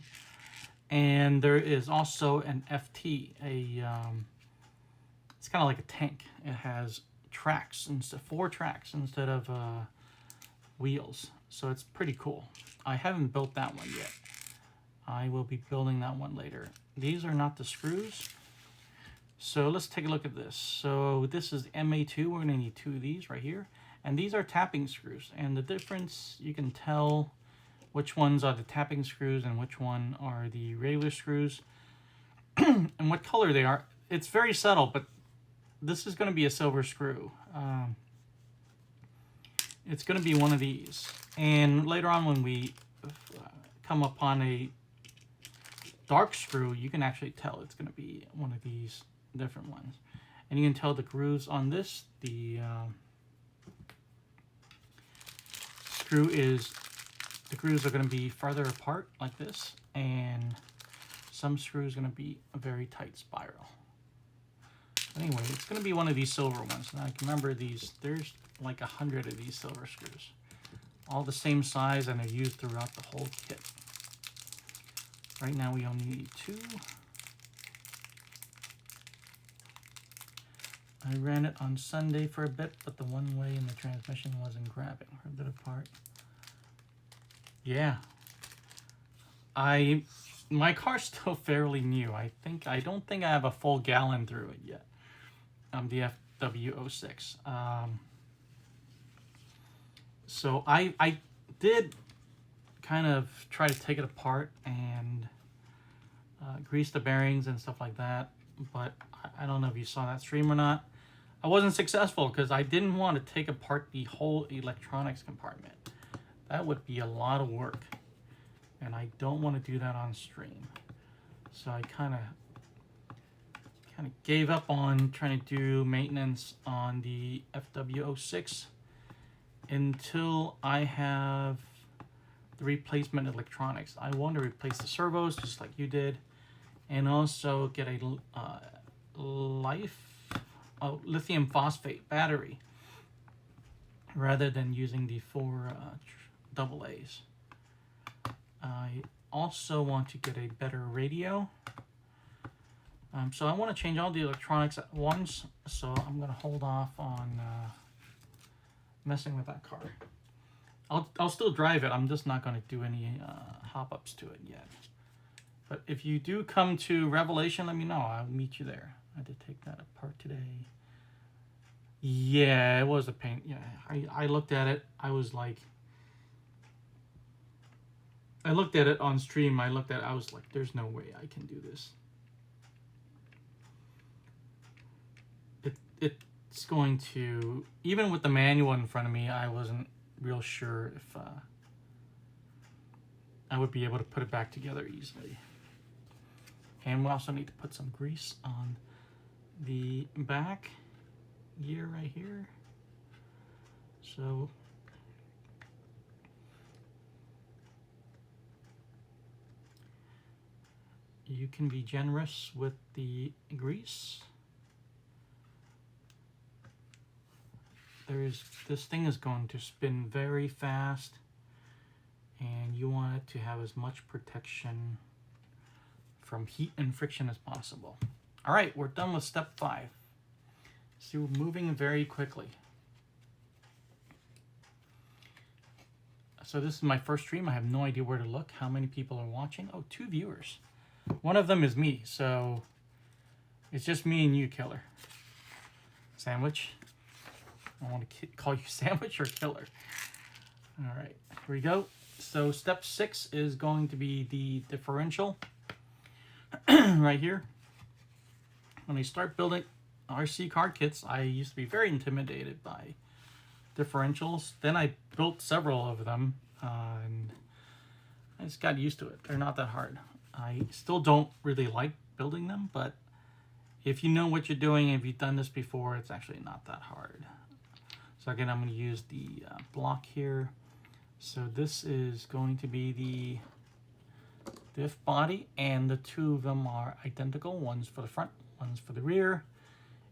And there is also an FT, it's kind of like a tank. It has tracks, instead 4 tracks instead of wheels. So it's pretty cool. I haven't built that one yet. I will be building that one later. These are not the screws. So let's take a look at this. So this is the MA2. We're going to need 2 of these right here. And these are tapping screws. And the difference you can tell which ones are the tapping screws and which one are the regular screws, and what color they are. It's very subtle, but this is going to be a silver screw. It's going to be one of these. And later on when we come upon a dark screw, you can actually tell it's going to be one of these different ones. And you can tell the grooves on this, the grooves are going to be farther apart like this, and some screws are going to be a very tight spiral. Anyway, it's going to be one of these silver ones. And I can remember these, there's like 100 of these silver screws. All the same size, and they're used throughout the whole kit. Right now we only need 2. I ran it on Sunday for a bit, but the one way in the transmission wasn't grabbing. Ripped it apart. Yeah. My car's still fairly new. I don't think I have a full gallon through it yet. The FW06. So I did kind of try to take it apart and grease the bearings and stuff like that, but I don't know if you saw that stream or not. I wasn't successful because I didn't want to take apart the whole electronics compartment. That would be a lot of work, and I don't want to do that on stream. So I kind of gave up on trying to do maintenance on the FW06 until I have the replacement electronics. I want to replace the servos just like you did, and also get a lithium phosphate battery rather than using the 4 AA's. I also want to get a better radio. So I want to change all the electronics at once, so I'm going to hold off on messing with that car. I'll still drive it. I'm just not going to do any hop-ups to it yet. But if you do come to Revelation, let me know. I'll meet you there. I had to take that apart today. Yeah, it was a pain. Yeah, I looked at it. I was like... I looked at it on stream. I was like, there's no way I can do this. It's going to... Even with the manual in front of me, I wasn't real sure if I would be able to put it back together easily. And we also need to put some grease on the back gear right here. So you can be generous with the grease. This thing is going to spin very fast, and you want it to have as much protection from heat and friction as possible. All right, we're done with step 5. See, we're moving very quickly. So this is my first stream. I have no idea where to look. How many people are watching? Oh, 2 viewers. One of them is me, so it's just me and you, Killer. Sandwich. I want to call you Sandwich or Killer. All right, here we go. So step 6 is going to be the differential right here. When I start building RC car kits, I used to be very intimidated by differentials. Then I built several of them, and I just got used to it. They're not that hard. I still don't really like building them, but if you know what you're doing, if you've done this before, it's actually not that hard. So again, I'm going to use the block here. So this is going to be the diff body, and the 2 of them are identical. One's for the front, one's for the rear.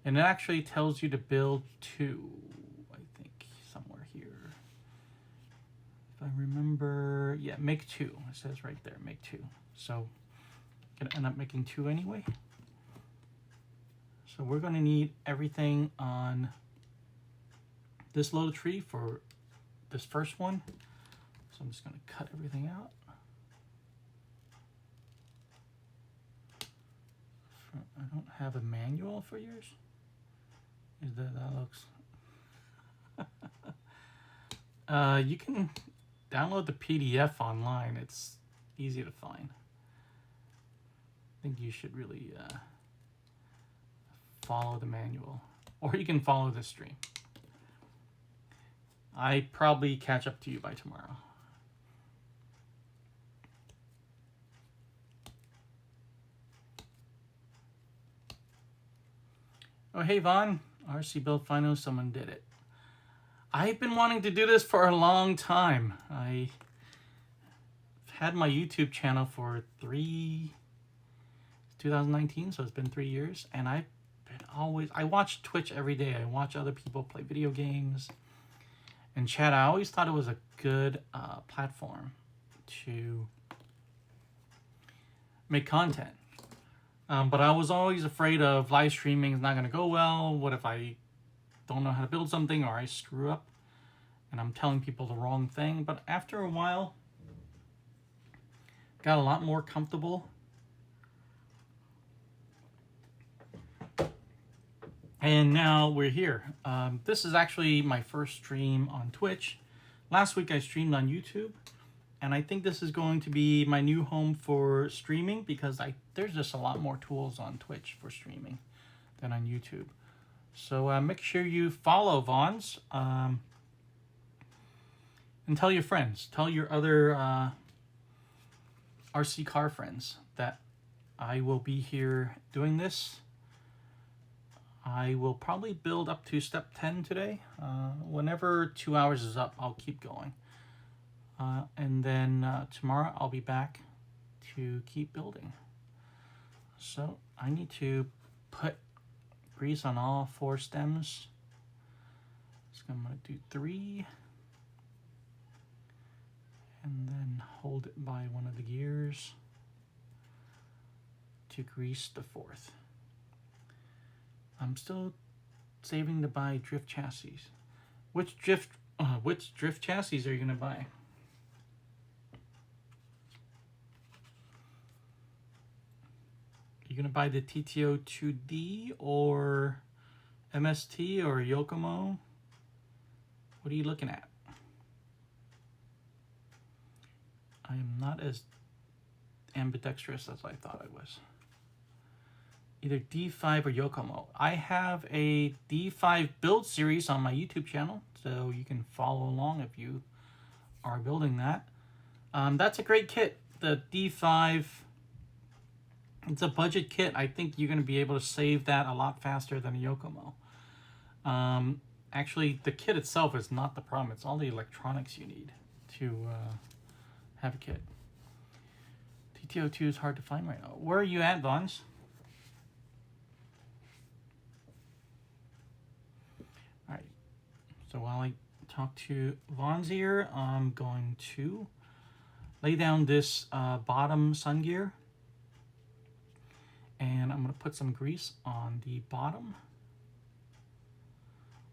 And it actually tells you to build 2, I think, somewhere here. If I remember, yeah, make 2. It says right there, make 2. So I'm gonna end up making 2 anyway. So we're gonna need everything on this little tree for this first one. So I'm just gonna cut everything out. I don't have a manual for yours. That looks... you can download the PDF online. It's easy to find. I think you should really follow the manual, or you can follow the stream. I probably catch up to you by tomorrow. Oh, hey, Vaughn. RC Build Final, someone did it. I've been wanting to do this for a long time. I had my YouTube channel for 2019, so it's been 3 years, and I've been I watch Twitch every day. I watch other people play video games and chat. I always thought it was a good platform to make content. But I was always afraid of live streaming is not going to go well. What if I don't know how to build something, or I screw up and I'm telling people the wrong thing? But after a while, got a lot more comfortable. And now we're here. This is actually my first stream on Twitch. Last week I streamed on YouTube. And I think this is going to be my new home for streaming, because there's just a lot more tools on Twitch for streaming than on YouTube. So make sure you follow Vaughn's and tell your friends. Tell your other RC car friends that I will be here doing this. I will probably build up to step 10 today. Whenever 2 hours is up, I'll keep going. And then tomorrow I'll be back to keep building. So I need to put grease on all 4 stems. So I'm going to do 3. And then hold it by one of the gears to grease the 4th. I'm still saving to buy drift chassis. Which drift chassis are you going to buy? You're going to buy the TT-02D or MST or Yokomo? What are you looking at? I am not as ambidextrous as I thought I was. Either D5 or Yokomo. I have a D5 build series on my YouTube channel, so you can follow along if you are building that. That's a great kit. The D5... it's a budget kit. I think you're going to be able to save that a lot faster than a Yokomo. Actually, the kit itself is not the problem. It's all the electronics you need to have a kit. TT-02 is hard to find right now. Where are you at, Vons? All right. So while I talk to Vons here, I'm going to lay down this bottom sun gear. And I'm going to put some grease on the bottom.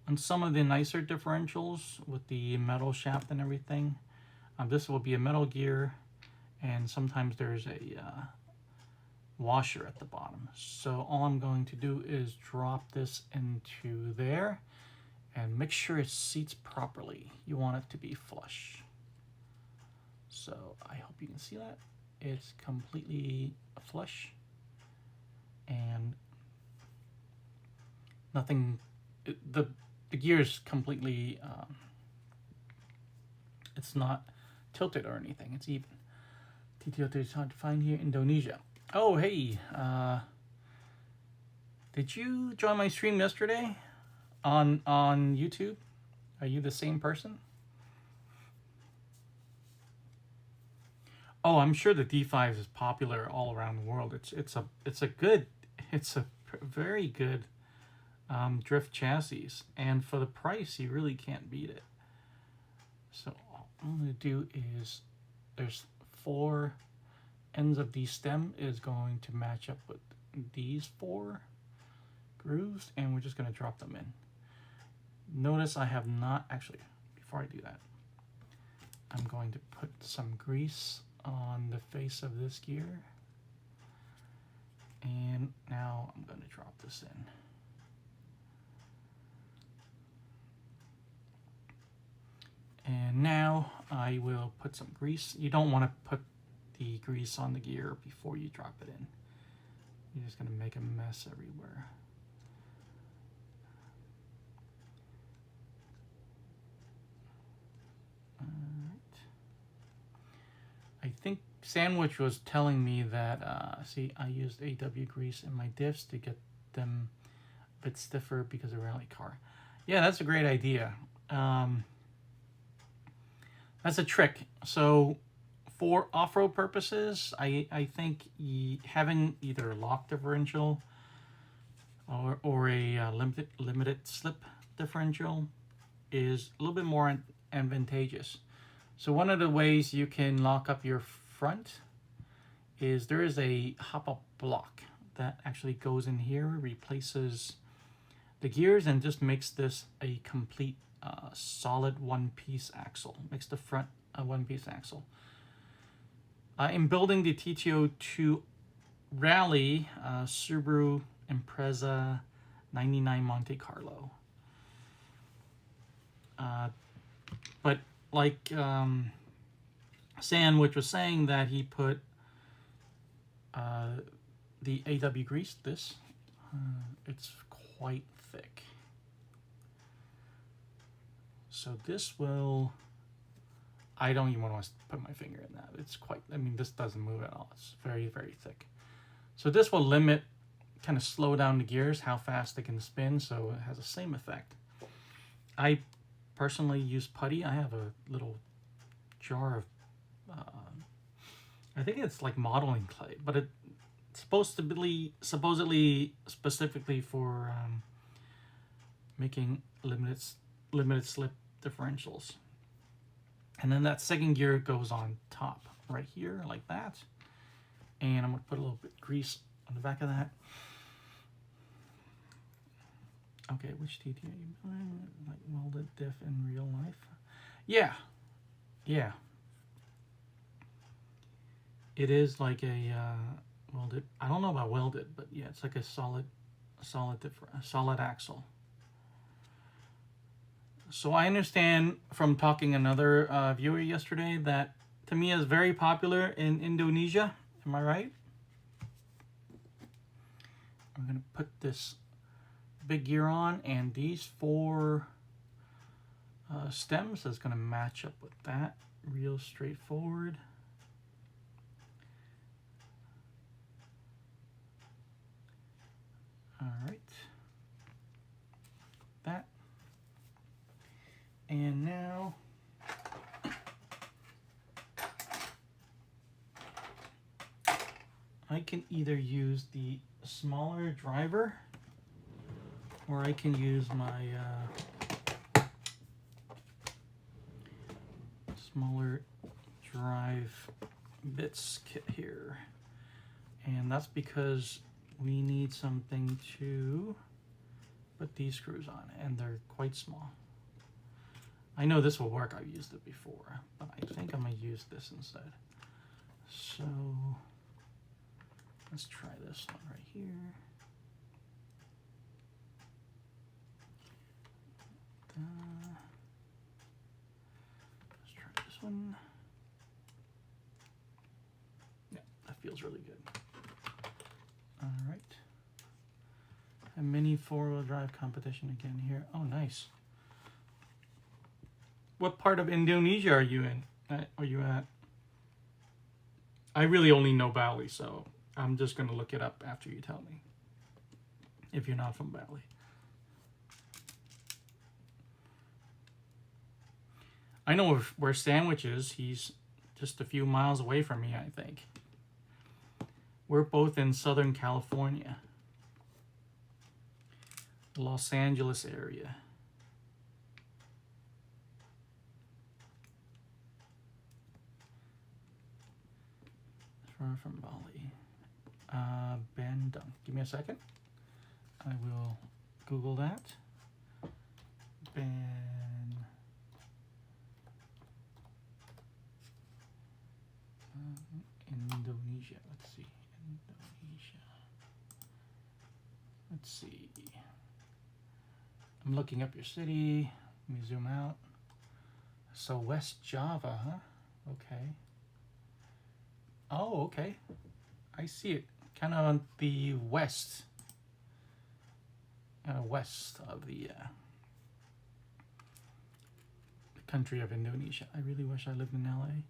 On some of the nicer differentials with the metal shaft and everything. This will be a metal gear, and sometimes there's a washer at the bottom. So all I'm going to do is drop this into there and make sure it seats properly. You want it to be flush. So I hope you can see that. It's completely flush. And nothing, the gear is completely, it's not tilted or anything, it's even. TT-02 is hard to find here, Indonesia. Oh, hey, did you join my stream yesterday on YouTube? Are you the same person? Oh, I'm sure the D5 is popular all around the world. It's a very good drift chassis, and for the price, you really can't beat it. So all I'm going to do is, there's 4 ends of the stem is going to match up with these 4 grooves, and we're just going to drop them in. Notice I have not, actually, before I do that, I'm going to put some grease on the face of this gear. And now I'm going to drop this in. And now I will put some grease. You don't want to put the grease on the gear before you drop it in. You're just going to make a mess everywhere. Alright. I think Sandwich was telling me that, see, I used AW grease in my diffs to get them a bit stiffer because of a rally car. Yeah, that's a great idea. That's a trick. So for off-road purposes, I think having either a lock differential or a limited slip differential is a little bit more advantageous. So one of the ways you can lock up your front is there is a hop-up block that actually goes in here, replaces the gears, and just makes this a complete solid one-piece axle. Makes the front a one-piece axle. In building the TT-02 Rally Subaru Impreza 99 Monte-Carlo. But like Sandwich was saying that he put the AW grease, this, it's quite thick. So this will, I don't even want to put my finger in that. It's quite, I mean, this doesn't move at all. It's very, very thick. So this will limit, kind of slow down the gears, how fast they can spin, so it has the same effect. I personally use putty. I have a little jar of, I think it's like modeling clay, but it's supposed to be supposedly specifically for making limited slip differentials. And then that second gear goes on top right here like that. And I'm going to put a little bit of grease on the back of that. Okay, which TT are you building? Like welded diff in real life? Yeah. Yeah. It is like a welded, I don't know about welded, but yeah, it's like a solid axle. So I understand from talking to another viewer yesterday that Tamiya is very popular in Indonesia. Am I right? I'm going to put this big gear on, and these four stems is going to match up with that. Real straightforward. All right. That. And now I can either use the smaller driver or I can use my smaller drive bits kit here. And that's because we need something to put these screws on, and they're quite small. I know this will work, I've used it before, but I think I'm gonna use this instead. So let's try this one right here. Let's try this one. Yeah, that feels really good. All right. A mini four-wheel drive competition again here. Oh, nice. What part of Indonesia are you in? Are you at? I really only know Bali, so I'm just going to look it up after you tell me. If you're not from Bali. I know where Sandwich is. He's just a few miles away from me, I think. We're both in Southern California. The Los Angeles area. Far from Bali. Bandung. Give me a second. I will Google that. Indonesia. Let's see. Indonesia. Let's see. I'm looking up your city. Let me zoom out. So West Java, huh? Okay. Oh, okay. I see it. Kind of on the west. West of the country of Indonesia. I really wish I lived in LA.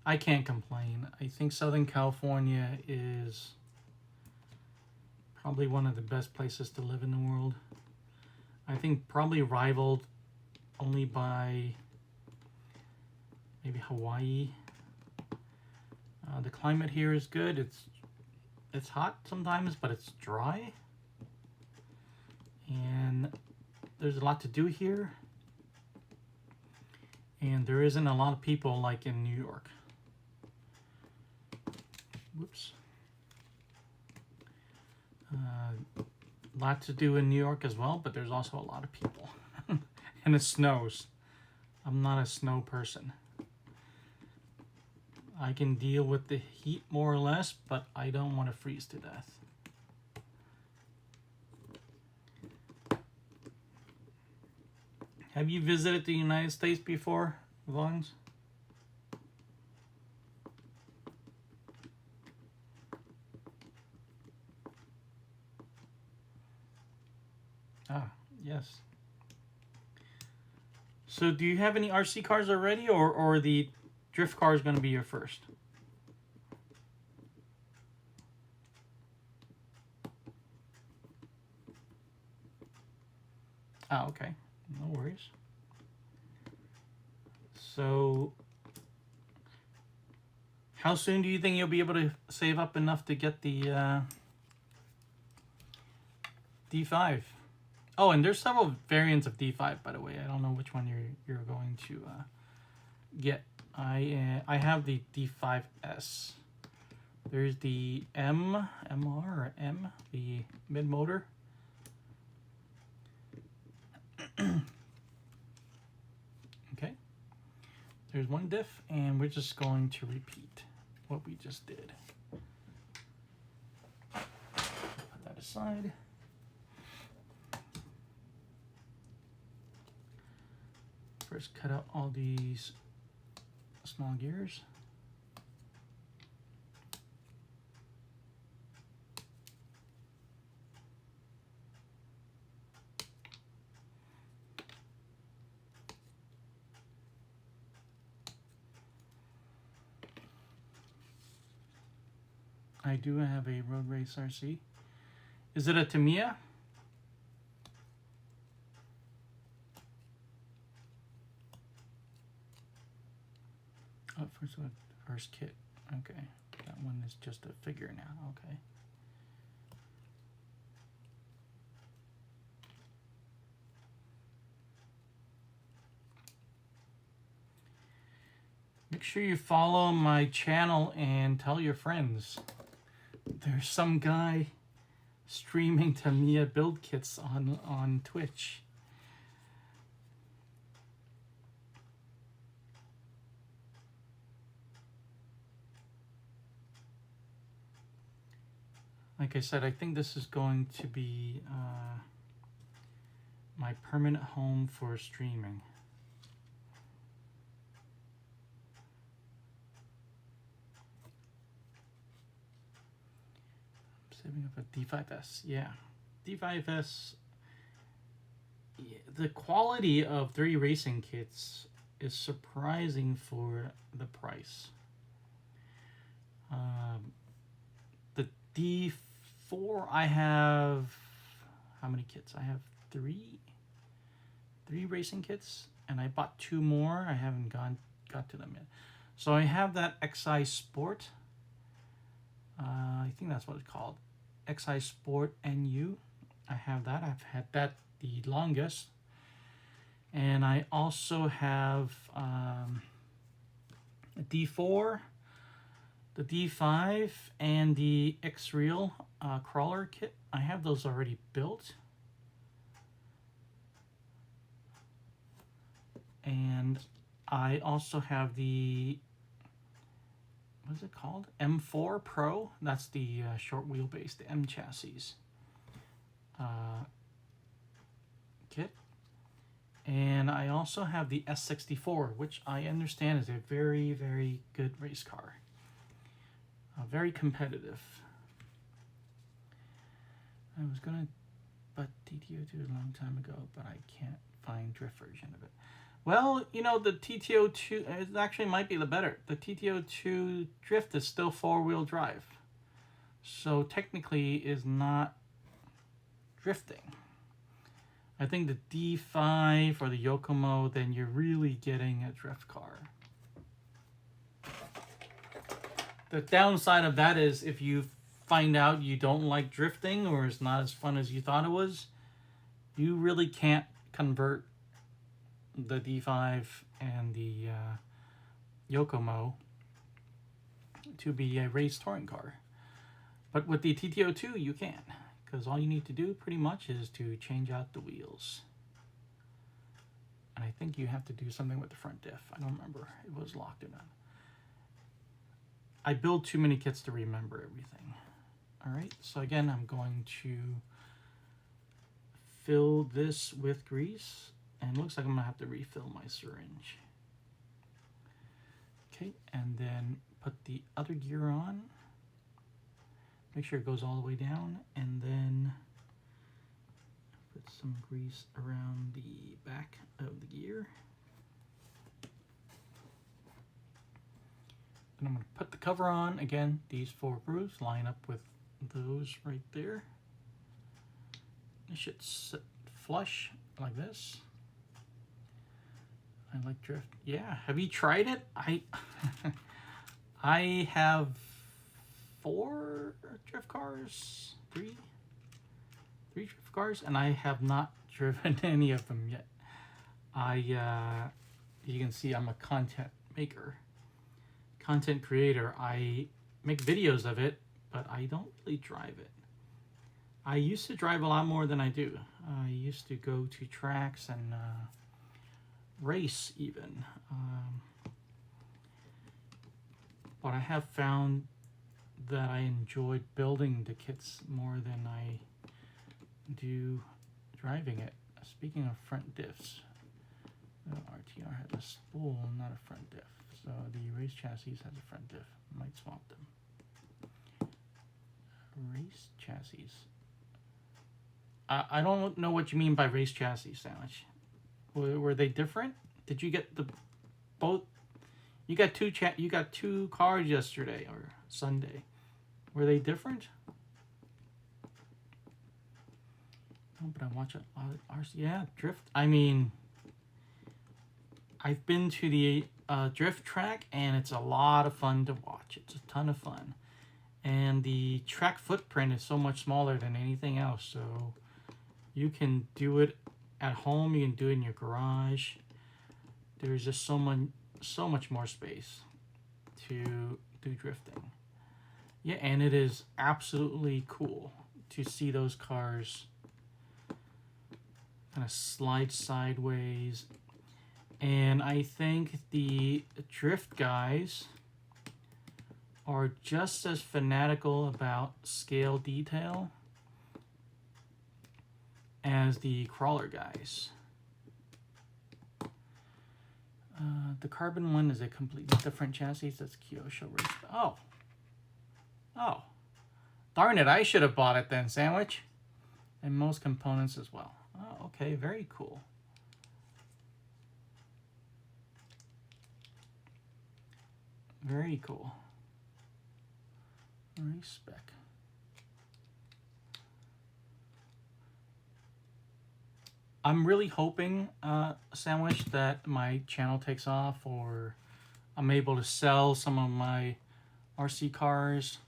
I can't complain. I think Southern California is probably one of the best places to live in the world. I think probably rivaled only by maybe Hawaii. The climate here is good. It's hot sometimes, but it's dry. And there's a lot to do here. And there isn't a lot of people like in New York. Whoops. Lot to do in New York as well, but there's also a lot of people. And it snows. I'm not a snow person. I can deal with the heat more or less, but I don't want to freeze to death. Have you visited the United States before, Vons? Ah, yes. So do you have any RC cars already, or the drift car is going to be your first? Ah, okay. No worries. So how soon do you think you'll be able to save up enough to get the D5? Oh, and there's several variants of D5, by the way. I don't know which one you're going to get. I have the D5S. There's the MR or M, the mid motor. Okay. There's one diff, and we're just going to repeat what we just did. Put that aside. First, cut out all these small gears. I do have a road race RC. Is it a Tamiya? Oh, first kit. Okay, that one is just a figure now. Okay. Make sure you follow my channel and tell your friends. There's some guy streaming Tamiya build kits on Twitch. Like I said, I think this is going to be my permanent home for streaming. Saving up a D5S, yeah. D5S, yeah, the quality of 3 racing kits is surprising for the price. The D4, I have, how many kits? I have 3 racing kits, and I bought 2 more. I haven't got to them yet. So I have that XI Sport. I think that's what it's called. XI Sport NU. I have that. I've had that the longest. And I also have a D4, the D5, and the X-Reel crawler kit. I have those already built. And I also have the, what is it called? M4 Pro. That's the short wheelbase, the M chassis kit. And I also have the S64, which I understand is a very, very good race car. Very competitive. I was gonna but TT-02 a long time ago, but I can't find drift version of it. Well, you know, the TT-02, it actually might be the better. The TT-02 drift is still four-wheel drive. So technically is not drifting. I think the D5 or the Yokomo, then you're really getting a drift car. The downside of that is if you find out you don't like drifting or it's not as fun as you thought it was, you really can't convert the D5 and the Yokomo to be a race touring car. But with the TT-02 you can, because all you need to do pretty much is to change out the wheels. And I think you have to do something with the front diff. I don't remember if it was locked or not. I build too many kits to remember everything. Alright, so again, I'm going to fill this with grease, and it looks like I'm going to have to refill my syringe. Okay, and then put the other gear on. Make sure it goes all the way down, and then put some grease around the back of the gear. And I'm going to put the cover on. Again, these 4 grooves line up with those right there. It should sit flush like this. I like drift. Yeah, have you tried it? I have 4 drift cars, 3 drift cars, and I have not driven any of them yet. You can see I'm a content maker. Content creator. I make videos of it, but I don't really drive it. I used to drive a lot more than I do. I used to go to tracks and race even. But I have found that I enjoyed building the kits more than I do driving it. Speaking of front diffs, the RTR has a spool, not a front diff. So the race chassis has a front diff. Might swap them. Race chassis. I don't know what you mean by race chassis, Sandwich. Were they different? Did you get the both? You got two cars yesterday or Sunday. Were they different? Oh, but I watch a lot of RC. Yeah, drift. I mean, I've been to the drift track, and it's a lot of fun to watch. It's a ton of fun. And the track footprint is so much smaller than anything else, so you can do it at home, you can do it in your garage. There's just so much more space to do drifting. Yeah, and it is absolutely cool to see those cars kind of slide sideways. And I think the drift guys are just as fanatical about scale detail as the crawler guys. The carbon one is a completely different chassis. That's Kyosho race. Oh. Darn it, I should have bought it then, Sandwich. And most components as well. Oh, okay, very cool. Very cool. Race spec. I'm really hoping, Sandwich, that my channel takes off, or I'm able to sell some of my RC cars,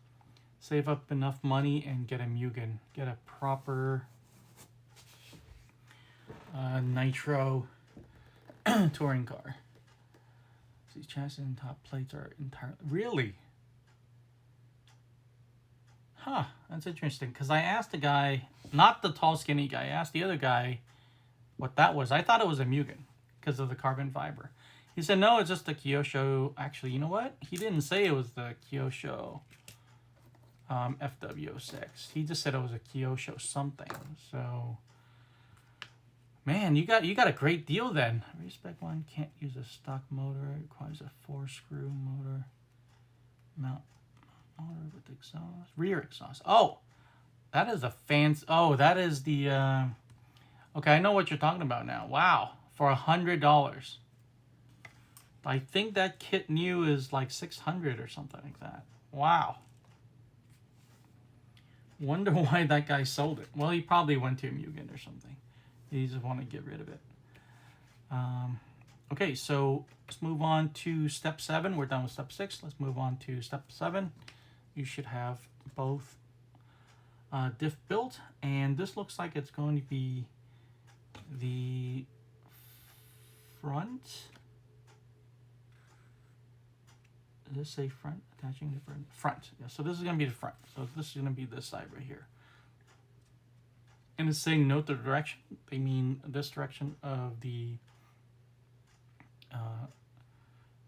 save up enough money, and get a Mugen. Get a proper nitro touring car. These chassis and top plates are entirely... Really? Huh, that's interesting. Because I asked the guy, not the tall skinny guy, I asked the other guy what that was. I thought it was a Mugen because of the carbon fiber. He said, no, it's just the Kyosho. Actually, you know what? He didn't say it was the Kyosho FW06. He just said it was a Kyosho something. So Man, you got a great deal then. Race spec one can't use a stock motor. It requires a 4-screw motor. Mount motor with exhaust. Rear exhaust. Oh, that is a fancy. Oh, that is the. Okay, I know what you're talking about now. Wow, for $100. I think that kit new is like $600 or something like that. Wow. Wonder why that guy sold it. Well, he probably went to a Mugen or something. He just want to get rid of it. Okay, so let's move on to step 7. We're done with step 6. Let's move on to step 7. You should have both diff built, and this looks like it's going to be the front. Does this say front? Attaching the front. Yeah, so this is going to be the front. So this is going to be this side right here. And it's saying note the direction. They mean this direction of the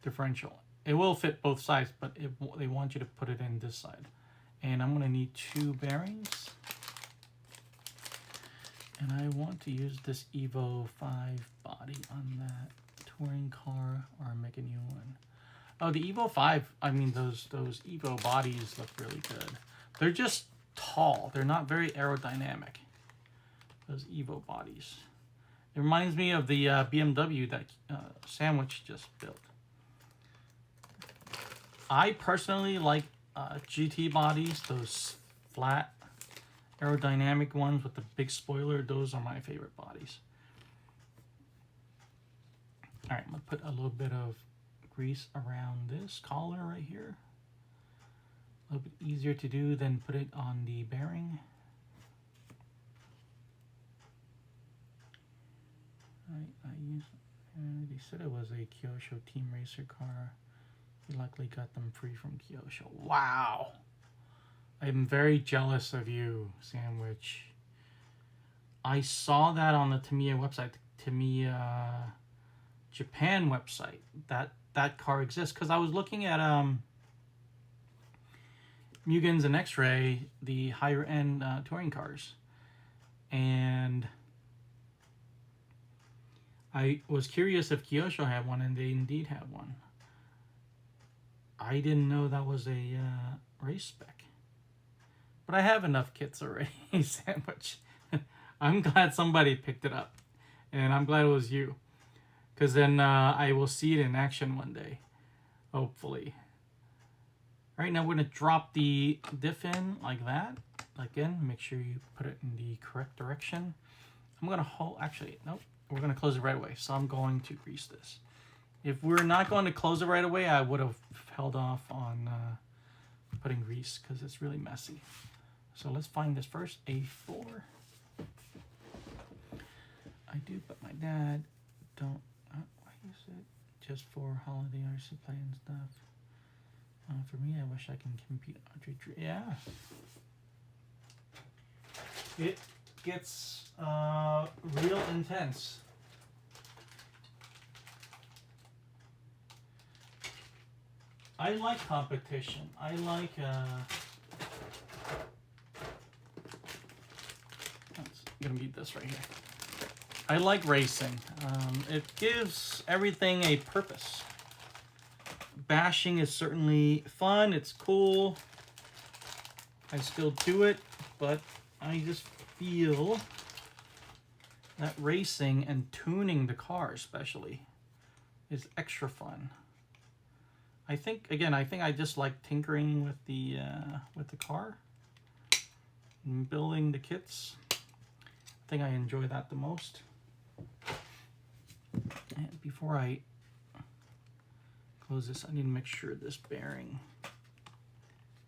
differential. It will fit both sides, but they want you to put it in this side. And I'm going to need 2 bearings. And I want to use this Evo 5 body on that touring car, or make a new one. Oh, the Evo 5, I mean, those Evo bodies look really good. They're just tall. They're not very aerodynamic. Those Evo bodies. It reminds me of the BMW that Sandwich just built. I personally like GT bodies, those flat aerodynamic ones with the big spoiler. Those are my favorite bodies. All right, I'm gonna put a little bit of grease around this collar right here. A little bit easier to do than put it on the bearing. They said it was a Kyosho Team Racer car. You likely got them free from Kyosho. Wow! I'm very jealous of you, Sandwich. I saw that on the Tamiya website, the Tamiya Japan website. That car exists because I was looking at Mugens and X-Ray, the higher end touring cars, and I was curious if Kyosho had one, and they indeed have one. I didn't know that was a race spec. But I have enough kits already, Sandwich. I'm glad somebody picked it up. And I'm glad it was you. Because then I will see it in action one day. Hopefully. Alright, now we're going to drop the diff in like that. Again, make sure you put it in the correct direction. I'm going to hold... Actually, nope. We're going to close it right away. So I'm going to grease this. If we're not going to close it right away, I would have held off on putting grease because it's really messy. So let's find this first. A4. I do, but my dad don't. I use it just for holiday RC play and stuff. For me, I wish I can compete. Yeah. It gets real intense. I like competition. I like it's gonna be this right here. I like racing. It gives everything a purpose. Bashing is certainly fun. It's cool. I still do it, but I just feel that racing and tuning the car especially is extra fun. I think I just like tinkering with the car and building the kits. I think I enjoy that the most. And before I close this, I need to make sure this bearing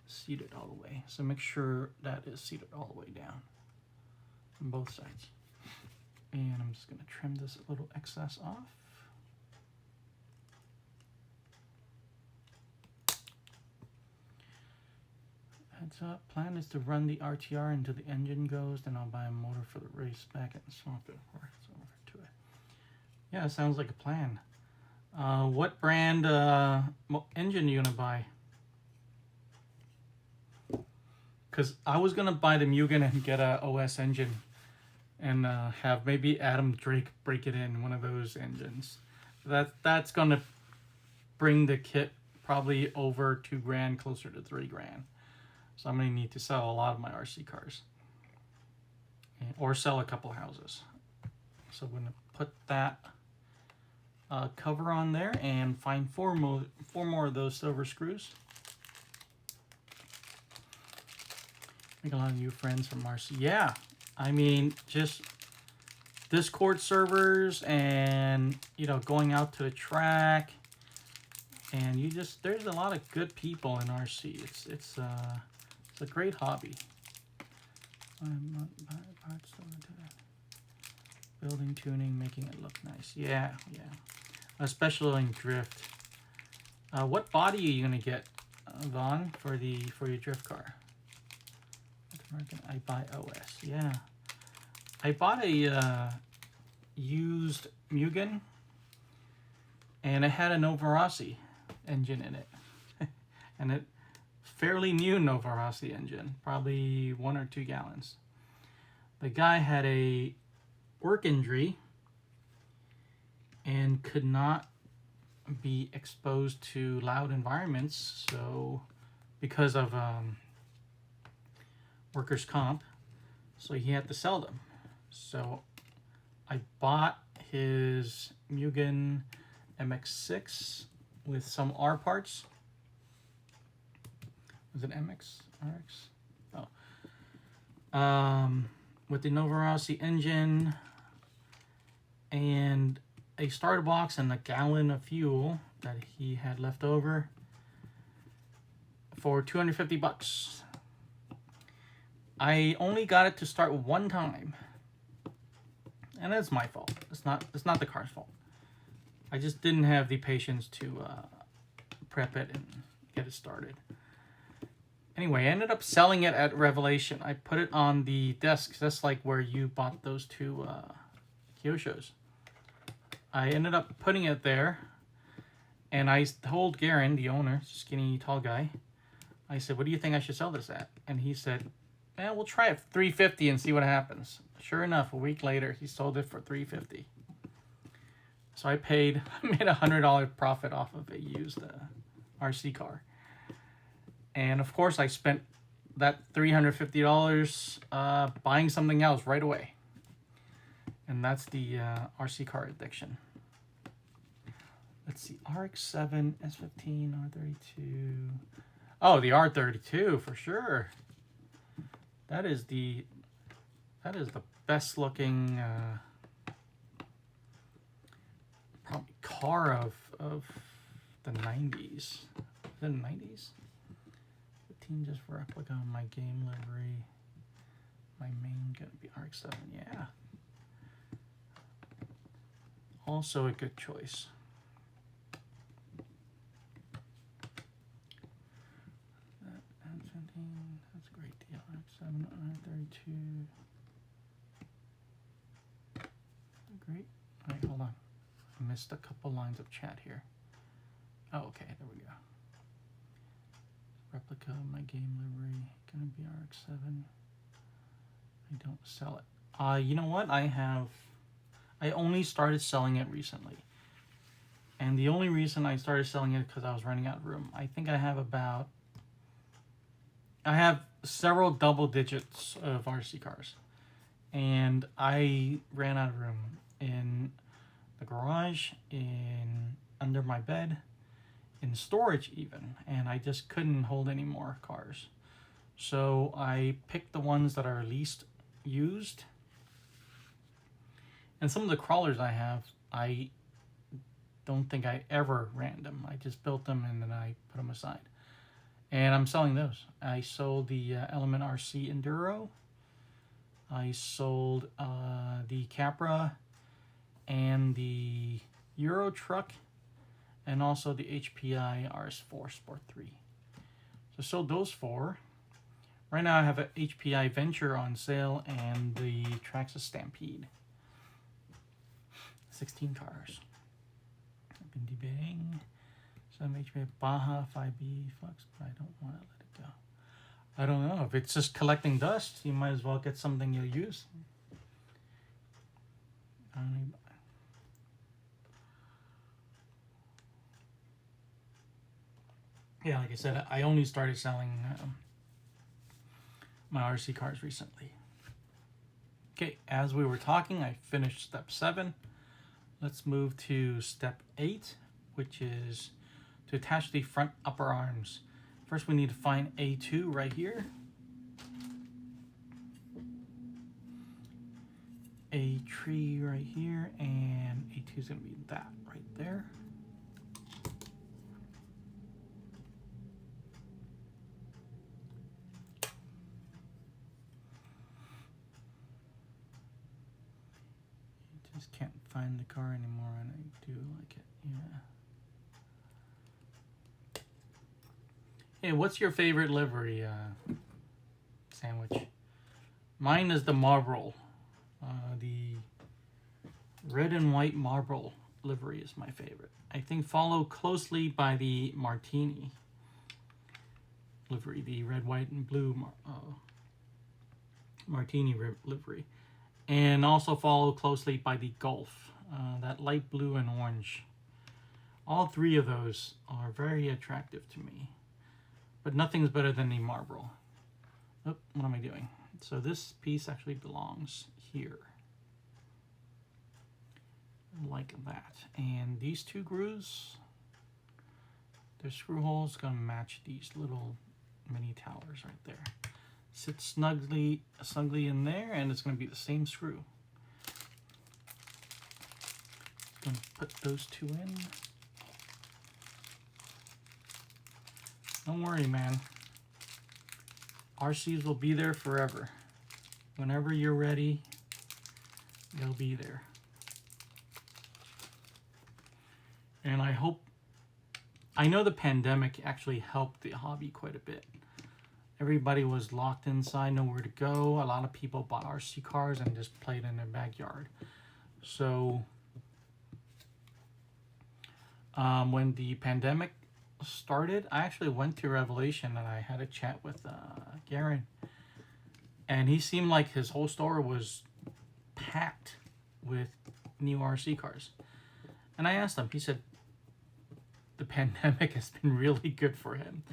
is seated all the way. So make sure that is seated all the way down on both sides. And I'm just going to trim this little excess off. Heads up, plan is to run the RTR until the engine goes, then I'll buy a motor for the race back and swap it over to it. Yeah, it sounds like a plan. What brand engine are you gonna buy? Because I was gonna buy the Mugen and get a OS engine and have maybe Adam Drake break it in one of those engines. That's gonna bring the kit probably over $2,000, closer to $3,000. So I'm gonna need to sell a lot of my RC cars, or sell a couple houses. So I'm gonna put that cover on there and find four more of those silver screws. Make a lot of new friends from RC. Yeah, I mean, just Discord servers, and you know, going out to the track, and there's a lot of good people in RC. It's a great hobby. Building, tuning, making it look nice. Yeah, especially in drift. What body are you gonna get, Vaughn, for your drift car? I buy OS. Yeah, I bought a used Mugen, and it had a Novarossi engine in it, and it fairly new Novarossi engine, probably 1 or 2 gallons. The guy had a work injury and could not be exposed to loud environments, so because of workers' comp, so he had to sell them. So I bought his Mugen MX-6 with some R parts. Was it MX? RX? Oh. With the Novarossi engine and a starter box and a gallon of fuel that he had left over for $250. I only got it to start one time, and that's my fault. It's not the car's fault. I just didn't have the patience to prep it and get it started. Anyway, I ended up selling it at Revelation. I put it on the desk. That's like where you bought those 2 Kyoshos. I ended up putting it there, and I told Garen, the owner, skinny, tall guy, I said, "What do you think I should sell this at?" And he said, "We'll try it for $350 and see what happens." Sure enough, a week later, he sold it for $350. So I made $100 profit off of a used RC car. And of course, I spent that $350 buying something else right away. And that's the RC car addiction. Let's see, RX-7, S15, R32. Oh, the R32 for sure. That is the best looking probably car of the 90s. Is it the 90s? 15 just for replica on my game livery. My main gonna be RX-7, yeah. Also a good choice. That's a great deal. RX-7, R32. Great. All right, hold on. I missed a couple lines of chat here. Oh, okay, there we go. Replica of my game livery, gonna be RX-7. I don't sell it. You know what? I only started selling it recently. And the only reason I started selling it because I was running out of room. I think I have several double digits of RC cars. And I ran out of room in the garage, under my bed, in storage even, and I just couldn't hold any more cars. So I picked the ones that are least used. And some of the crawlers I have, I don't think I ever ran them. I just built them and then I put them aside. And I'm selling those. I sold the Element RC Enduro. I sold the Capra and the Euro Truck, and also the HPI RS4 Sport 3. So I sold those 4. Right now I have an HPI Venture on sale and the Traxxas Stampede. 16 cars. I've been debating some HPI Baja 5B Flux, but I don't want to let it go. I don't know. If it's just collecting dust, you might as well get something you'll use. Yeah, like I said, I only started selling my RC cars recently. Okay, as we were talking, I finished step 7. Let's move to step 8, which is to attach the front upper arms. First, we need to find A2 right here. A tree right here, and A2 is going to be that right there. I just can't find the car anymore, and I do like it. Yeah. Hey, what's your favorite livery, Sandwich? Mine is the Marlboro. The red and white Marlboro livery is my favorite. I think followed closely by the Martini livery, the red, white, and blue Martini livery. And also followed closely by the Golf, that light blue and orange. All three of those are very attractive to me. But nothing's better than the Marlboro. Oh, what am I doing? So this piece actually belongs here. Like that. And these two grooves, their screw holes going to match these little mini towers right there. Sit snugly in there, and it's going to be the same screw. Going to put those two in. Don't worry, man. RCs will be there forever. Whenever you're ready, they'll be there. And I know the pandemic actually helped the hobby quite a bit. Everybody was locked inside, nowhere to go. A lot of people bought RC cars and just played in their backyard. So when the pandemic started, I actually went to Revelation and I had a chat with Garen. And he seemed like his whole store was packed with new RC cars. And I asked him, he said, the pandemic has been really good for him.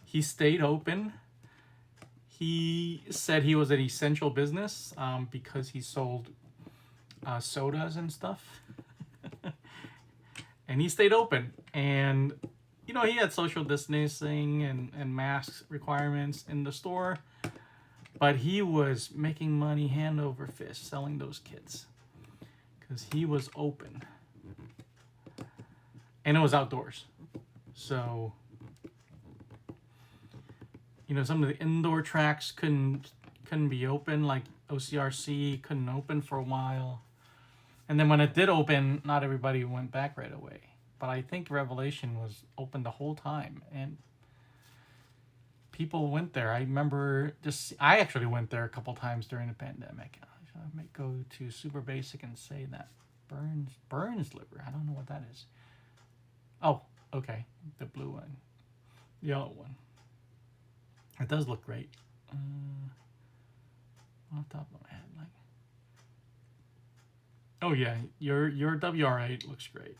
He stayed open. He said he was an essential business because he sold sodas and stuff. And he stayed open. And, you know, he had social distancing and mask requirements in the store. But he was making money hand over fist selling those kits. Because he was open. And it was outdoors. So, you know, some of the indoor tracks couldn't be open, like OCRC couldn't open for a while. And then when it did open, not everybody went back right away. But I think Revelation was open the whole time, and people went there. I remember I actually went there a couple times during the pandemic. I might go to Super Basic and say that Burns liver. I don't know what that is. Oh, okay, the blue one, yellow one. It does look great. Off the top of my head, like, oh yeah, your WR8 looks great.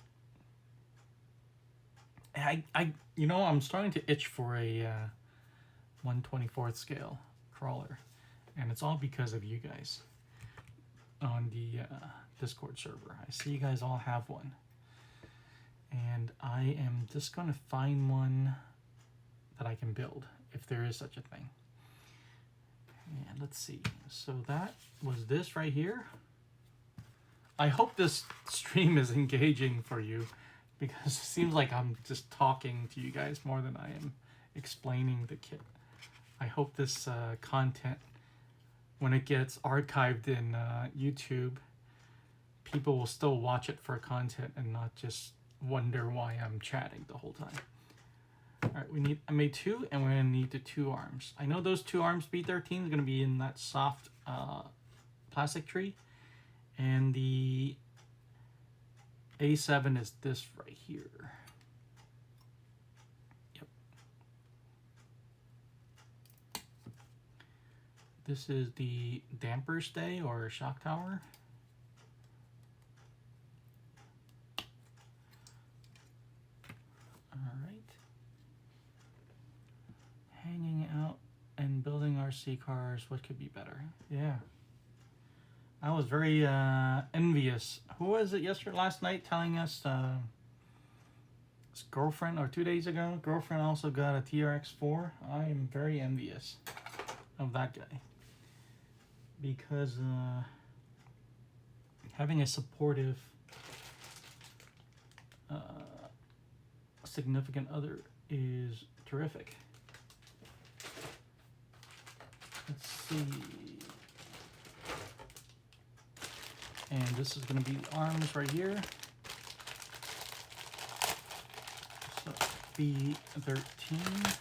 You know, I'm starting to itch for a 1/24th scale crawler, and it's all because of you guys on the Discord server. I see you guys all have one, and I am just going to find one that I can build, if there is such a thing. And let's see. So that was this right here. I hope this stream is engaging for you, because it seems like I'm just talking to you guys more than I am explaining the kit. I hope this content, when it gets archived in YouTube, people will still watch it for content and not just wonder why I'm chatting the whole time. Alright, I made 2, and we're going to need the 2 arms. I know those 2 arms, B13 is going to be in that soft plastic tree. And the A7 is this right here. Yep. This is the damper stay or shock tower. Alright. Hanging out and building RC cars, what could be better? Yeah. I was very envious. Who was it last night telling us his girlfriend, or 2 days ago, girlfriend also got a TRX4. I am very envious of that guy. Because having a supportive significant other is terrific. Let's see. And this is going to be the arms right here. So B13.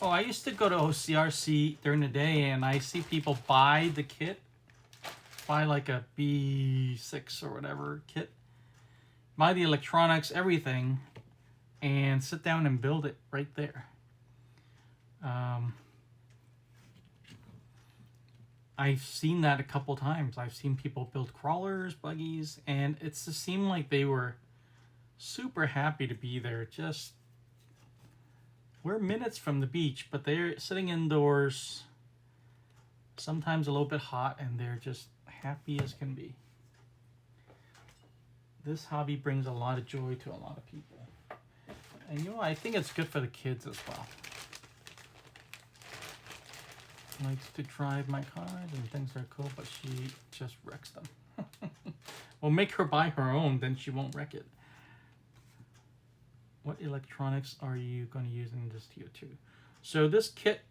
Oh, I used to go to OCRC during the day and I see people buy the kit. Buy like a B6 or whatever kit. Buy the electronics, everything, and sit down and build it right there. I've seen that a couple times. I've seen people build crawlers, buggies, and it just seemed like they were super happy to be there. Just, we're minutes from the beach, but they're sitting indoors, sometimes a little bit hot, and they're just happy as can be. This hobby brings a lot of joy to a lot of people. And you know, I think it's good for the kids as well. Likes to drive my cars and thinks they're cool, but she just wrecks them. Well, make her buy her own, then she won't wreck it. What electronics are you going to use in this TT-02? So this kit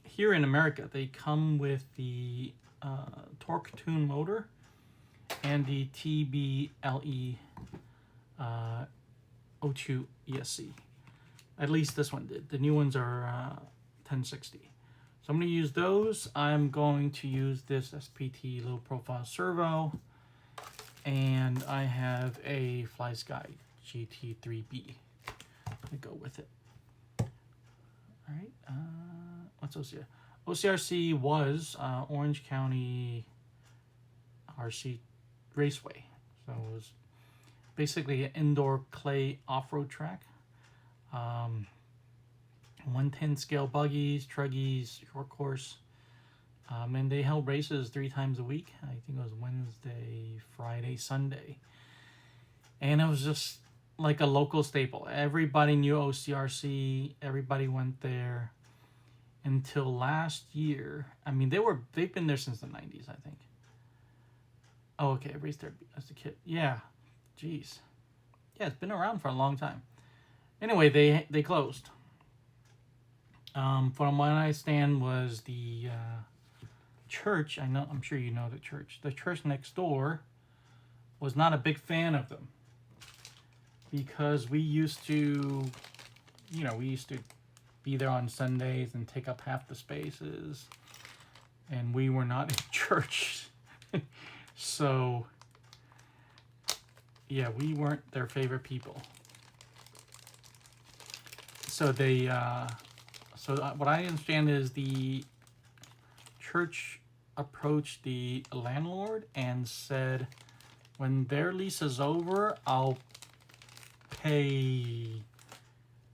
here in America, they come with the torque tune motor and the TBLE 02 ESC. At least this one did. The new ones are 1060. So I'm going to use those. I'm going to use this SPT low profile servo. And I have a Fly Sky GT3B to go with it. Alright, what's OCR? OCRC was Orange County RC Raceway. So it was basically an indoor clay off-road track. 110 scale buggies, truggies, short course. And they held races 3 times a week. I think it was Wednesday, Friday, Sunday. And it was just like a local staple. Everybody knew OCRC. Everybody went there until last year. I mean, they've been there since the 90s, I think. Oh, okay. I raced there as a kid. Yeah. Jeez. Yeah, it's been around for a long time. Anyway, they closed. From what I understand was the church. I'm sure you know the church. The church next door was not a big fan of them because we used to be there on Sundays and take up half the spaces, and we were not in church. So yeah, we weren't their favorite people. So they what I understand is the church approached the landlord and said, when their lease is over, I'll pay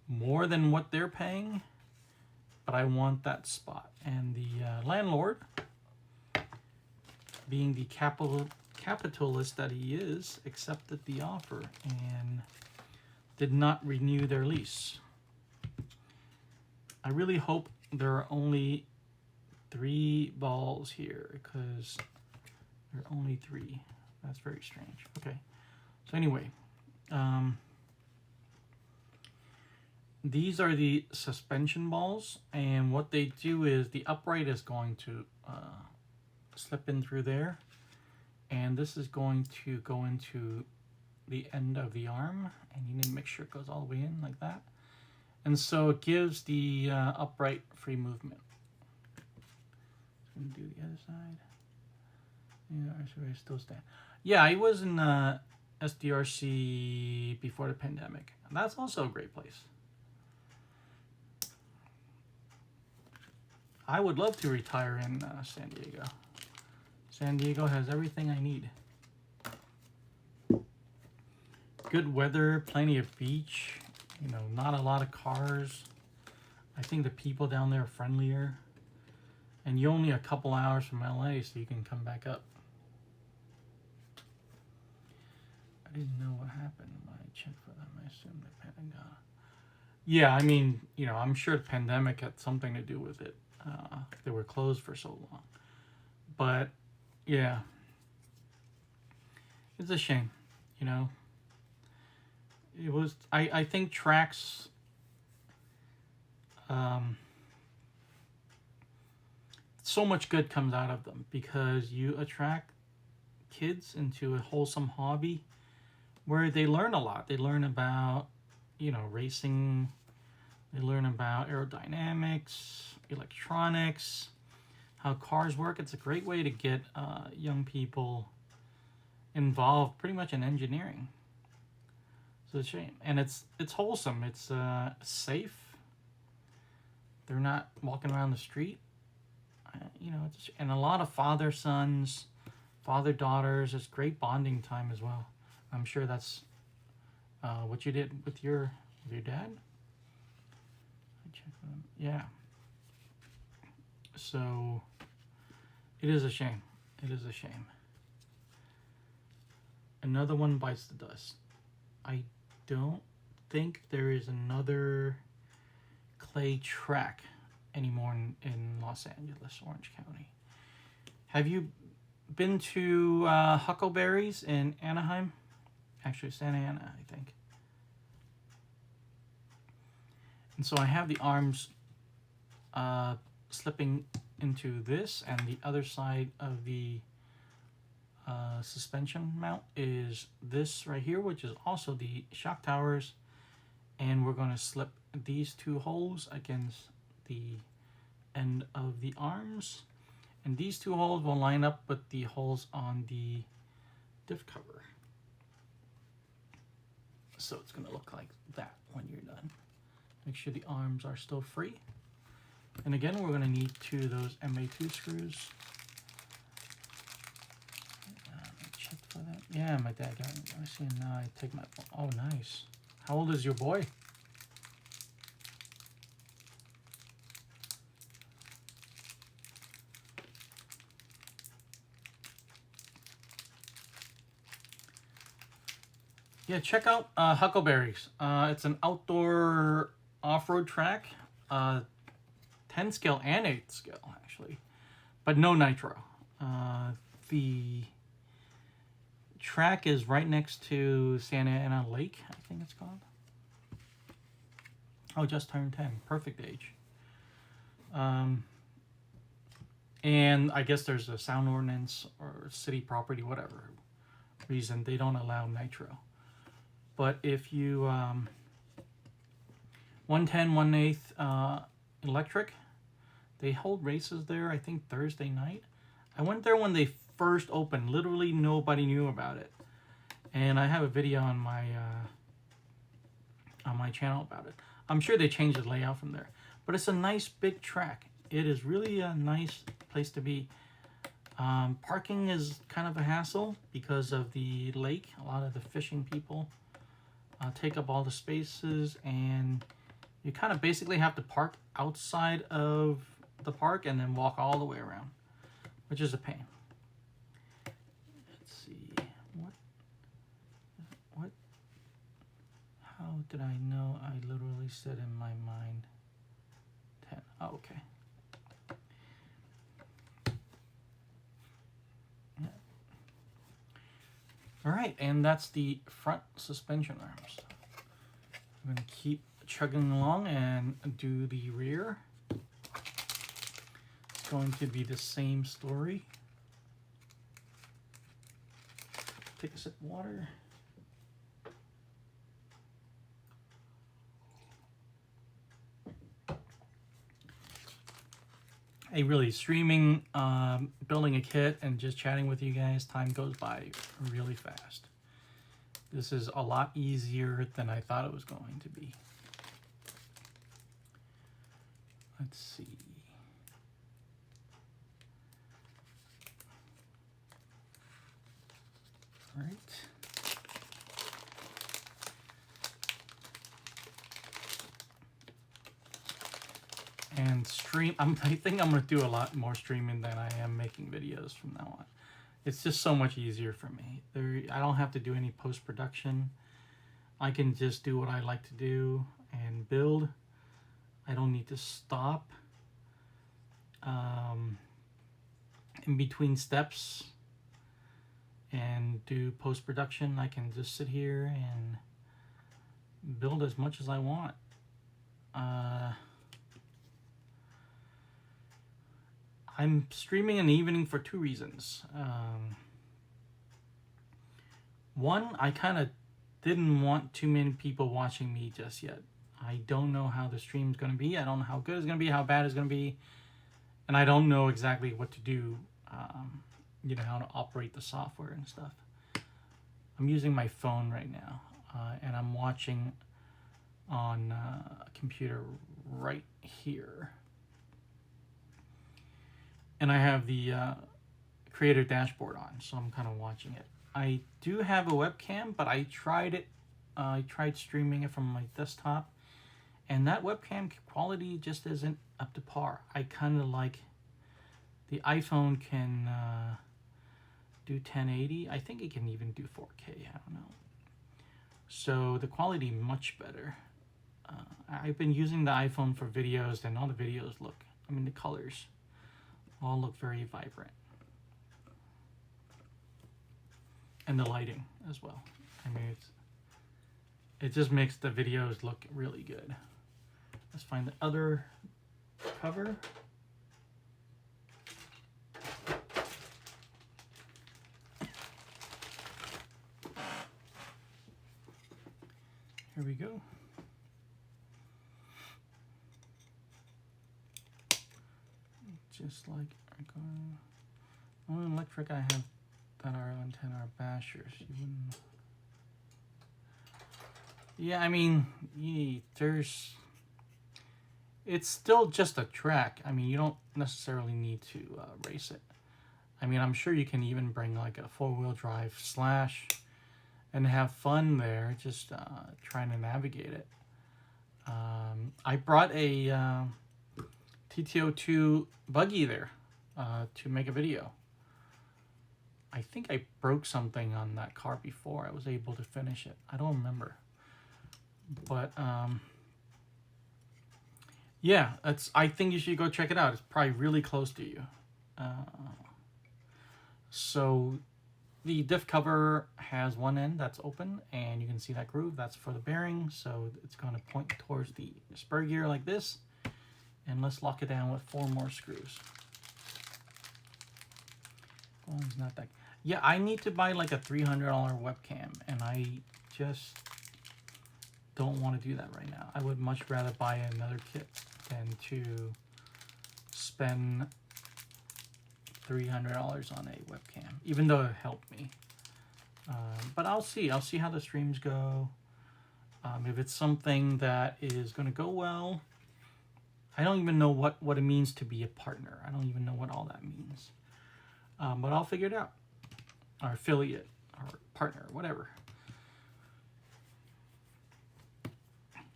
more than what they're paying, but I want that spot. And the landlord, being the capitalist that he is, accepted the offer and did not renew their lease. I really hope there are only 3 balls here, because there are only 3. That's very strange. Okay, so anyway, these are the suspension balls, and what they do is the upright is going to slip in through there, and this is going to go into the end of the arm, and you need to make sure it goes all the way in like that. And so it gives the upright free movement. Do the other side. Yeah, I still stand. Yeah, I was in SDRC before the pandemic. And that's also a great place. I would love to retire in San Diego. San Diego has everything I need. good weather, plenty of beach, you know, not a lot of cars. I think the people down there are friendlier. And you're only a couple hours from LA, so you can come back up. I didn't know what happened when I checked for them. I assume the Pentagon. Yeah, I mean, you know, I'm sure the pandemic had something to do with it. They were closed for so long. But, yeah. It's a shame, you know. It was, I think tracks, so much good comes out of them because you attract kids into a wholesome hobby where they learn a lot. They learn about, you know, racing. They learn about aerodynamics, electronics, how cars work. It's a great way to get young people involved pretty much in engineering. So it's a shame. And it's wholesome. It's safe. They're not walking around the street. You know, and a lot of father-sons, father-daughters. It's great bonding time as well. I'm sure that's what you did with your dad. Yeah. So it is a shame. It is a shame. Another one bites the dust. I don't think there is another clay track anymore in Los Angeles, Orange County. Have you been to Huckleberry's in Anaheim? Actually, Santa Ana, I think. And so I have the arms slipping into this, and the other side of the suspension mount is this right here, which is also the shock towers. And we're going to slip these two holes against the end of the arms. And these two holes will line up with the holes on the diff cover. So it's going to look like that when you're done. Make sure the arms are still free. And again, we're going to need two of those MA2 screws. Check for that. Yeah, my dad got it. I see now. I take my. Oh, nice. How old is your boy? Yeah, check out Huckleberry's. It's an outdoor off-road track, 10 scale and 8 scale actually, but no nitro. The track is right next to Santa Ana Lake, I think it's called. Oh, just turned 10. Perfect age. And I guess there's a sound ordinance or city property, whatever reason, they don't allow nitro. But if you 110, 1/8 electric, they hold races there, I think Thursday night. I went there when they first opened. Literally nobody knew about it. And I have a video on my channel about it. I'm sure they changed the layout from there. But it's a nice big track. It is really a nice place to be. Parking is kind of a hassle because of the lake. A lot of the fishing people take up all the spaces, and you kind of basically have to park outside of the park and then walk all the way around, which is a pain. Let's see, what, how did I know? I literally said in my mind 10. Oh, okay. Yeah. All right, and that's the front suspension arms. I'm gonna keep chugging along and do the rear. It's going to be the same story. Take a sip of water. Hey, really, streaming, building a kit, and just chatting with you guys, time goes by really fast. This is a lot easier than I thought it was going to be. Let's see. All right. and stream. I think I'm going to do a lot more streaming than I am making videos from now on. It's just so much easier for me. I don't have to do any post-production. I can just do what I like to do and build. I don't need to stop in between steps and do post-production. I can just sit here and build as much as I want. I'm streaming in the evening for two reasons. One, I kind of didn't want too many people watching me just yet. I don't know how the stream's going to be. I don't know how good it's going to be, how bad it's going to be. And I don't know exactly what to do, you know, how to operate the software and stuff. I'm using my phone right now, and I'm watching on a computer right here. And I have the creator dashboard on, so I'm kind of watching it. I do have a webcam, but I tried it. I tried streaming it from my desktop, and that webcam quality just isn't up to par. I kind of like the iPhone can do 1080. I think it can even do 4K. I don't know. So the quality much better. I've been using the iPhone for videos, and all the videos look, I mean the colors all look very vibrant. And the lighting as well. I mean, it just makes the videos look really good. Let's find the other cover. Here we go. Just like our car. Only electric I have that are on 10 are bashers. You wouldn't... Yeah, I mean, it's still just a track. I mean, you don't necessarily need to race it. I mean, I'm sure you can even bring like a four-wheel drive slash and have fun there, just trying to navigate it. I brought a TT-02 buggy there to make a video. I think I broke something on that car before I was able to finish it. I don't remember. But yeah, I think you should go check it out. It's probably really close to you. So the diff cover has one end that's open, and you can see that groove. That's for the bearing, so it's going to point towards the spur gear like this. And let's lock it down with 4 more screws. Oh, it's not that. Yeah, I need to buy like a $300 webcam, and I just don't want to do that right now. I would much rather buy another kit than to spend $300 on a webcam, even though it helped me. But I'll see how the streams go. If it's something that is going to go well. I don't even know what it means to be a partner. I don't even know what all that means. But I'll figure it out. Or affiliate, or partner, whatever.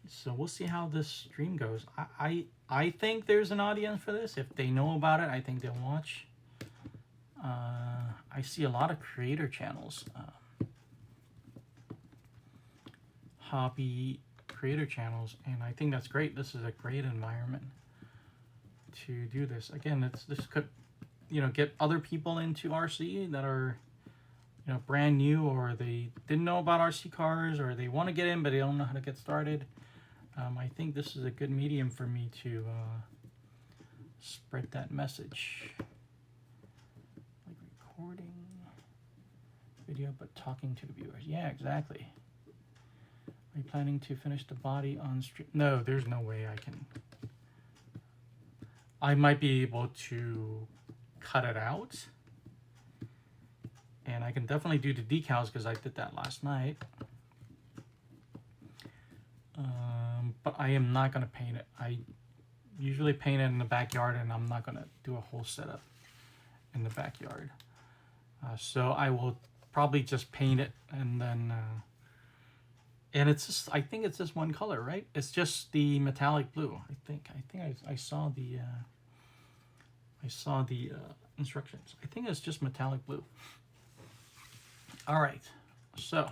So we'll see how this stream goes. I think there's an audience for this. If they know about it, I think they'll watch. I see a lot of creator channels. Hobby creator channels, and I think that's great. This is a great environment to do this. Again, this could, you know, get other people into RC that are, you know, brand new, or they didn't know about RC cars, or they want to get in but they don't know how to get started. I think this is a good medium for me to spread that message. Like recording video but talking to the viewers. Yeah, exactly. Are you planning to finish the body on stream? No, there's no way I can. I might be able to cut it out. And I can definitely do the decals because I did that last night. But I am not going to paint it. I usually paint it in the backyard, and I'm not going to do a whole setup in the backyard. So I will probably just paint it and then And it's just, I think it's just one color, right? It's just the metallic blue. I saw the instructions. I think it's just metallic blue. All right, so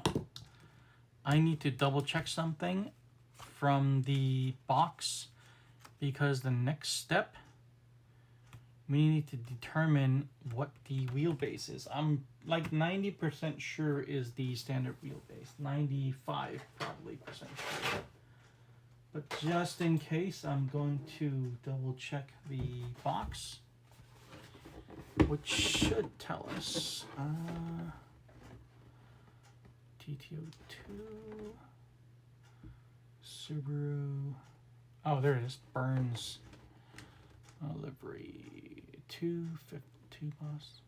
I need to double check something from the box, because the next step, we need to determine what the wheelbase is. I'm like 90% sure is the standard wheelbase. 95 probably percent sure. But just in case, I'm going to double check the box, which should tell us TT-02 Subaru. Oh, there it is. Burns livery 252 bus.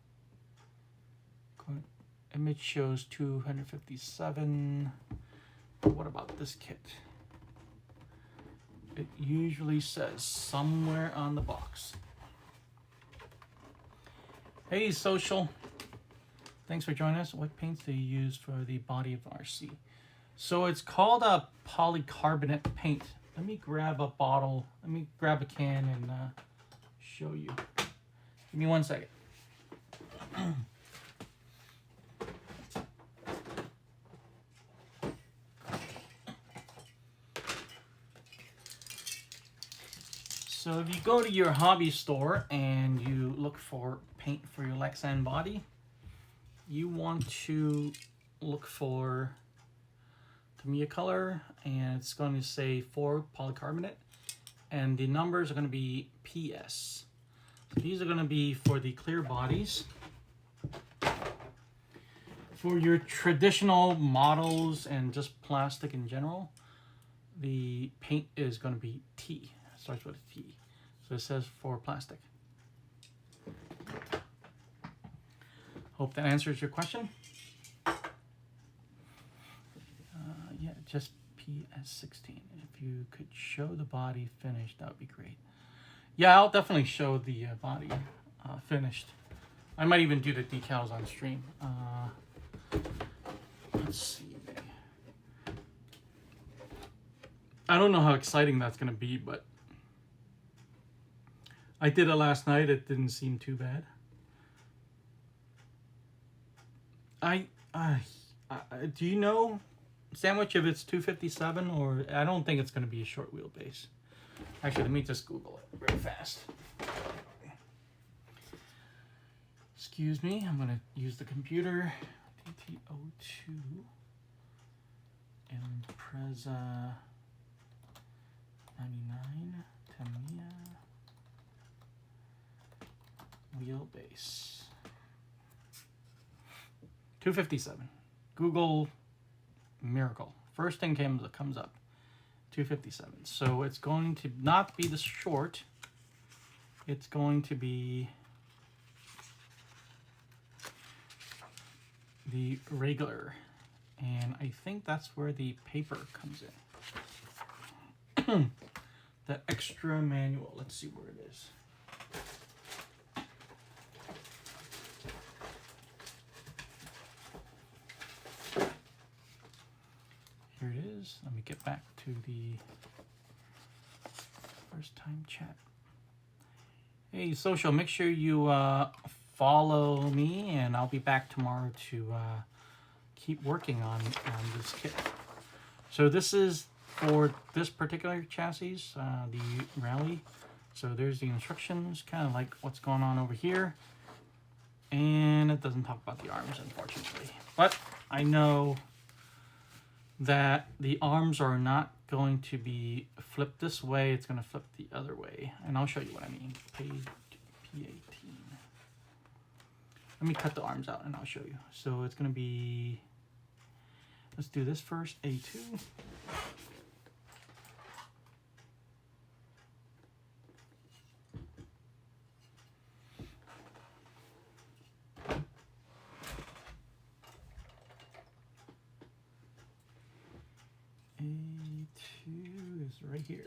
Image shows 257. What about this kit? It usually says somewhere on the box. Hey, Social. Thanks for joining us. What paints do you use for the body of RC? So it's called a polycarbonate paint. Let me grab a bottle. Let me grab a can and show you. Give me 1 second. So if you go to your hobby store and you look for paint for your Lexan body, you want to look for Tamiya color, and it's going to say 4 polycarbonate, and the numbers are going to be PS. So these are going to be for the clear bodies. For your traditional models and just plastic in general, the paint is going to be T. It starts with a T. So it says for plastic. Hope that answers your question. Yeah, just PS16. If you could show the body finished, that would be great. Yeah, I'll definitely show the body finished. I might even do the decals on stream. Let's see. I don't know how exciting that's going to be, but I did it last night. It didn't seem too bad. Do you know, Sandwich, if it's 257, or I don't think it's going to be a short wheelbase. Actually, let me just Google it very fast. Excuse me, I'm going to use the computer. TT-02 Impreza 99 Tamiya wheelbase 257. Google miracle. First thing comes up. 257. So it's going to not be the short. It's going to be the regular. And I think that's where the paper comes in. The extra manual. Let's see where it is. Here it is. Let me get back to the first time chat. Hey, Social, make sure you follow me, and I'll be back tomorrow to keep working on this kit. So this is for this particular chassis, the Rally. So there's the instructions, kind of like what's going on over here. And it doesn't talk about the arms, unfortunately. But I know that the arms are not going to be flipped this way. It's going to flip the other way. And I'll show you what I mean. Page P18. Let me cut the arms out and I'll show you. So it's going to be, let's do this first, A2. A2 is right here.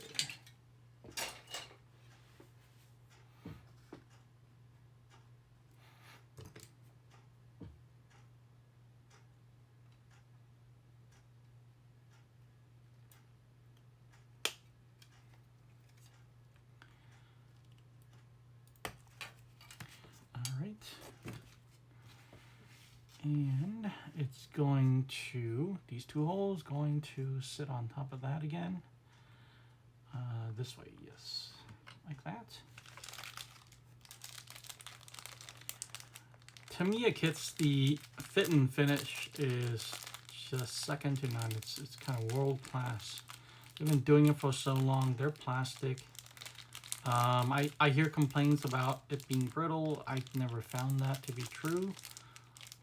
And it's going to, these two holes going to sit on top of that again. This way, yes, like that. Tamiya kits, the fit and finish is just second to none. It's kind of world class. They've been doing it for so long. They're plastic. I hear complaints about it being brittle. I've never found that to be true.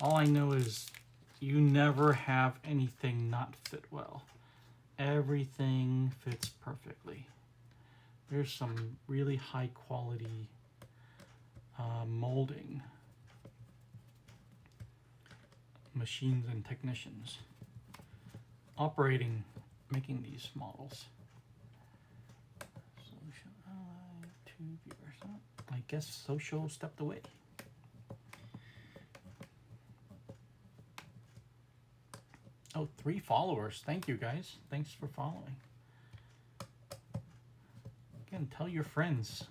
All I know is you never have anything not fit well. Everything fits perfectly. There's some really high quality molding machines and technicians operating, making these models. Social ally, 2 viewers. I guess social stepped away. Oh, 3 followers. Thank you, guys. Thanks for following. Again, tell your friends.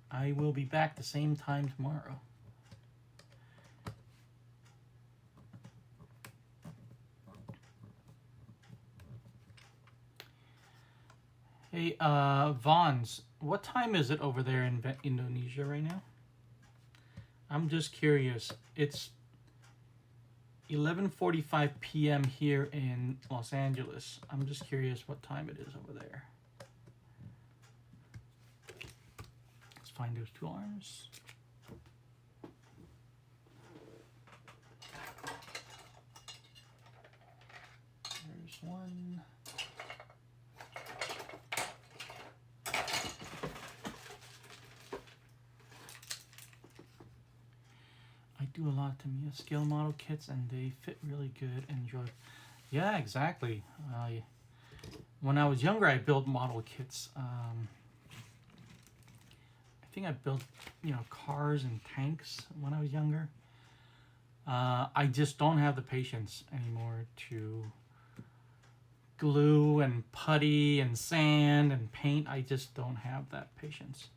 I will be back the same time tomorrow. Hey, Vons, what time is it over there in Indonesia right now? I'm just curious. It's 11:45 p.m. here in Los Angeles. I'm just curious what time it is over there. Let's find those 2 arms. There's one. I do a lot of Tamiya scale model kits and they fit really good and enjoy. Yeah, exactly. When I was younger, I built model kits. I think I built, cars and tanks when I was younger. I just don't have the patience anymore to glue and putty and sand and paint. I just don't have that patience.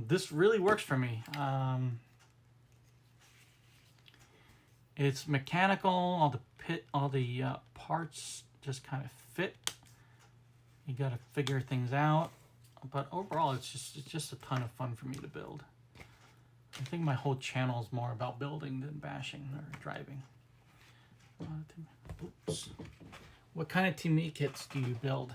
This really works for me. It's mechanical. All the parts just kind of fit. You got to figure things out, but overall, it's just a ton of fun for me to build. I think my whole channel is more about building than bashing or driving. Oops. What kind of Tamiya kits do you build?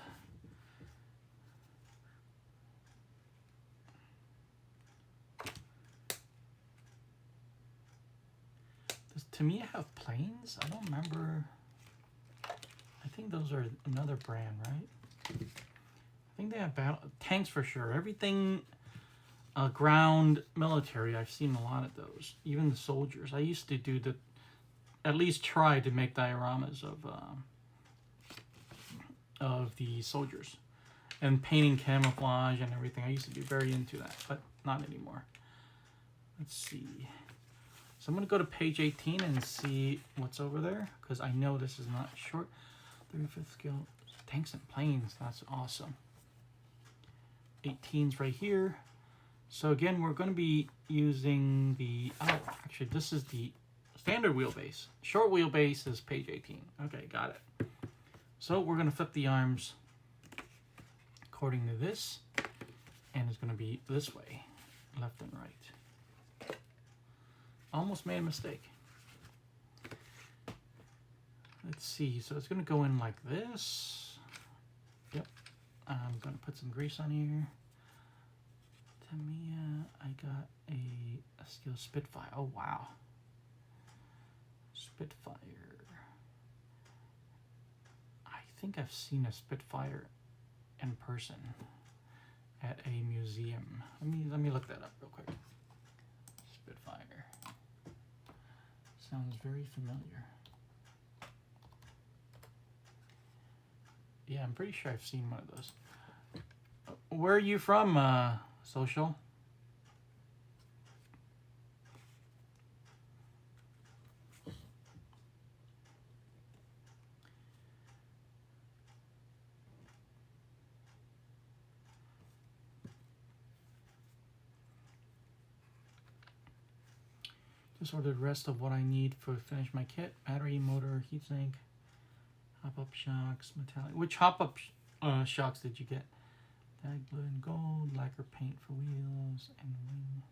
Does Tamiya have planes? I don't remember. I think those are another brand, right? I think they have tanks for sure. Everything ground military, I've seen a lot of those. Even the soldiers. I used to do at least try to make dioramas of the soldiers and painting camouflage and everything. I used to be very into that, but not anymore. Let's see. So I'm going to go to page 18 and see what's over there, because I know this is not short. 35th scale tanks and planes. That's awesome. 18's right here. So again, we're going to be using the, actually this is the standard wheelbase. Short wheelbase is page 18. Okay, got it. So we're going to flip the arms according to this, and it's going to be this way, left and right. Almost made a mistake. Let's see, so it's going to go in like this. Yep, I'm going to put some grease on here. Tamiya, I got a steel Spitfire. Oh, wow. Spitfire. I think I've seen a Spitfire in person at a museum. Let me look that up real quick. Spitfire. Sounds very familiar. Yeah, I'm pretty sure I've seen one of those. Where are you from, Social? Just ordered the rest of what I need for finish my kit. Battery, motor, heatsink, hop-up shocks, metallic. Which hop-up shocks did you get? Tag blue and gold, lacquer paint for wheels, and wing.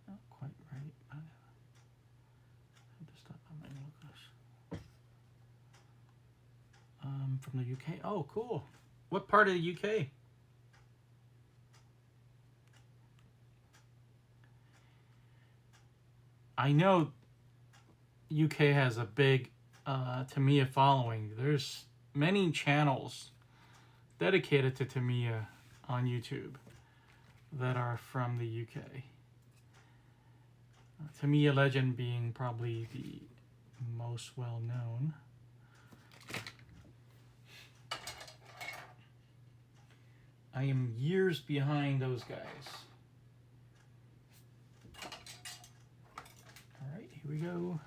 Not quite right. I have to stop on my gosh. From the UK. Oh, cool. What part of the UK? I know UK has a big Tamiya following. There's many channels dedicated to Tamiya on YouTube that are from the UK. Tamiya Legend being probably the most well known. I am years behind those guys. Alright, here we go.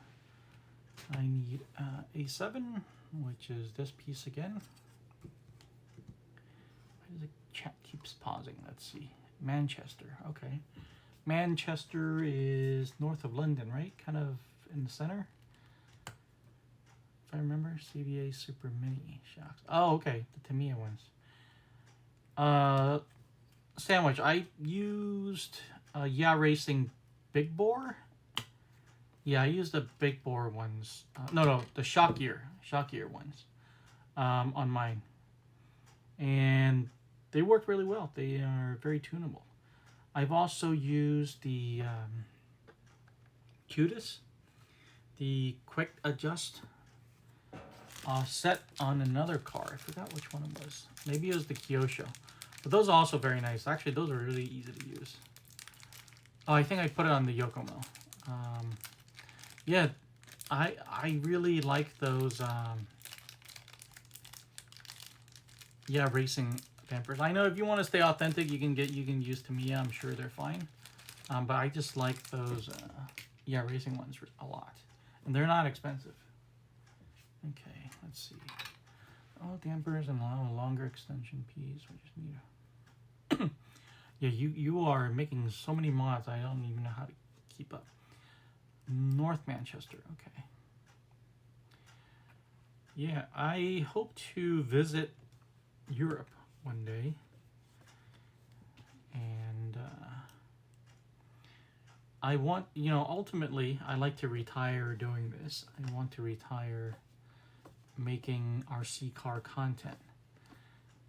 I need A7, which is this piece again. Why does the chat keeps pausing? Let's see. Manchester, okay. Manchester is north of London, right? Kind of in the center. If I remember, CVA Super Mini shocks. Oh, okay, the Tamiya ones. Sandwich. I used Yeah Racing Big Bore. Yeah, I used the Big Bore ones. No, the shock gear ones on mine, and they work really well. They are very tunable. I've also used the Cutis, the quick adjust set on another car. I forgot which one it was. Maybe it was the Kyosho. But those are also very nice. Actually, those are really easy to use. Oh, I think I put it on the Yokomo. Yeah, I really like those yeah, racing dampers. I know if you want to stay authentic, you can use Tamiya. I'm sure they're fine. But I just like those yeah, racing ones a lot. And they're not expensive. Okay, let's see. Oh, dampers and a longer extension piece. We just need a yeah, you are making so many mods, I don't even know how to keep up. North Manchester, okay. Yeah, I hope to visit Europe one day. And I want, you know, ultimately, I like to retire doing this. I want to retire making RC car content.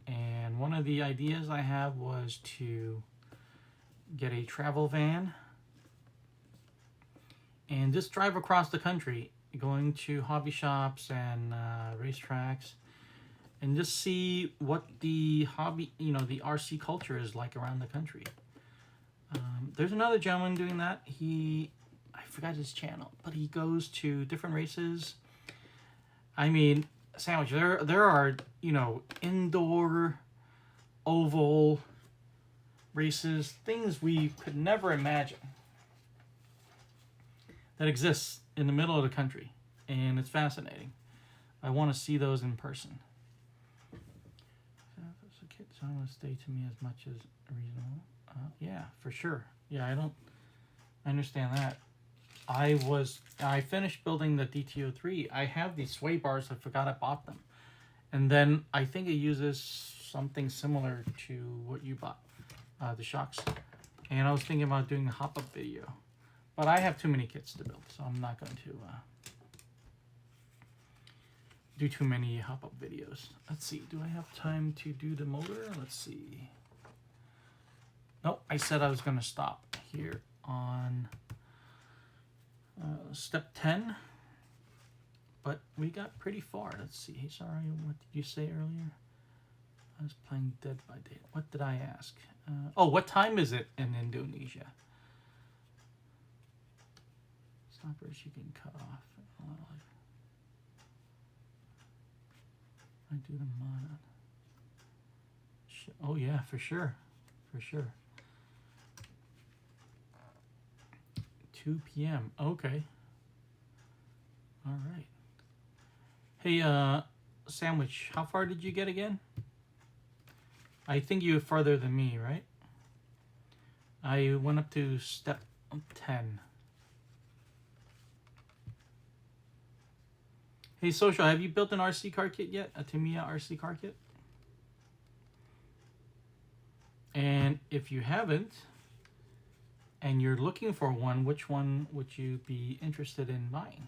And one of the ideas I have was to get a travel van and just drive across the country, going to hobby shops and racetracks, and just see what the hobby, you know, the RC culture is like around the country. There's another gentleman doing that. I forgot his channel, but he goes to different races. I mean, Sandwich, there are, you know, indoor, oval races, things we could never imagine that exists in the middle of the country, and it's fascinating. I want to see those in person. So I want to stay to me as much as reasonable. Yeah, for sure. Yeah, I understand that. I finished building the TT-02. I have these sway bars. I forgot I bought them. And then I think it uses something similar to what you bought, the shocks. And I was thinking about doing a hop-up video. But I have too many kits to build, so I'm not going to do too many hop-up videos. Let's see, do I have time to do the motor? Let's see. Nope, I said I was going to stop here on step 10. But we got pretty far. Let's see. Hey, sorry, what did you say earlier? I was playing Dead by Daylight. What did I ask? Oh, what time is it in Indonesia? Stoppers you can cut off. I do the mod. Oh yeah, for sure. For sure. 2 p.m. Okay. All right. Hey, Sandwich, how far did you get again? I think you were farther than me, right? I went up to step 10. Hey, Social, have you built an RC car kit yet? A Tamiya RC car kit? And if you haven't, and you're looking for one, which one would you be interested in buying?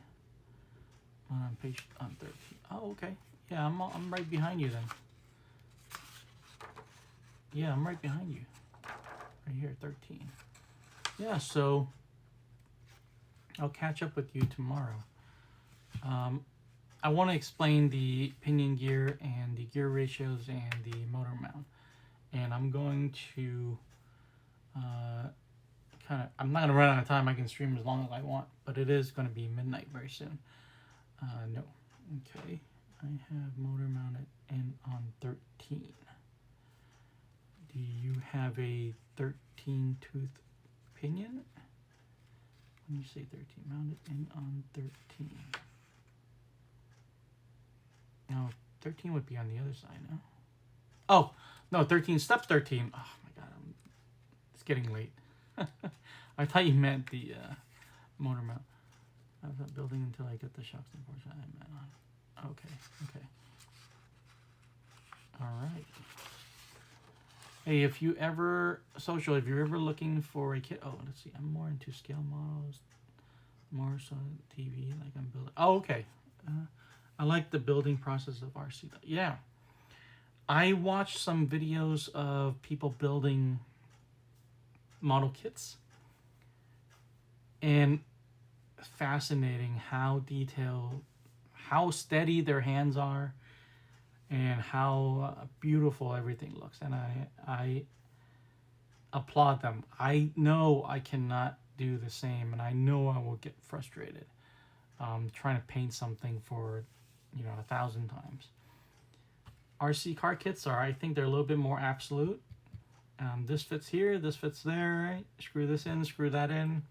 On page 13. Oh, okay. Yeah, I'm right behind you then. Yeah, I'm right behind you. Right here, 13. Yeah, so I'll catch up with you tomorrow. I want to explain the pinion gear and the gear ratios and the motor mount. And I'm going to I'm not going to run out of time. I can stream as long as I want, but it is going to be midnight very soon. No. Okay. I have motor mounted in on 13. Do you have a 13 tooth pinion? When you say 13, mounted in on 13. No, 13 would be on the other side, no? Oh, no, 13, step 13. Oh my god, it's getting late. I thought you meant the motor mount. I was not building until I get the shocks and forces I meant on. Okay. Alright. Hey, if you ever, Social, if you're ever looking for a kit, oh, let's see, I'm more into scale models, more so TV, like I'm building. Oh, okay. I like the building process of RC. Yeah. I watched some videos of people building model kits. And fascinating how detailed, how steady their hands are, and how beautiful everything looks. And I applaud them. I know I cannot do the same, and I know I will get frustrated trying to paint something for 1,000 times. RC car kits are, I think they're a little bit more absolute. This fits here, this fits there, right? Screw this in, screw that in.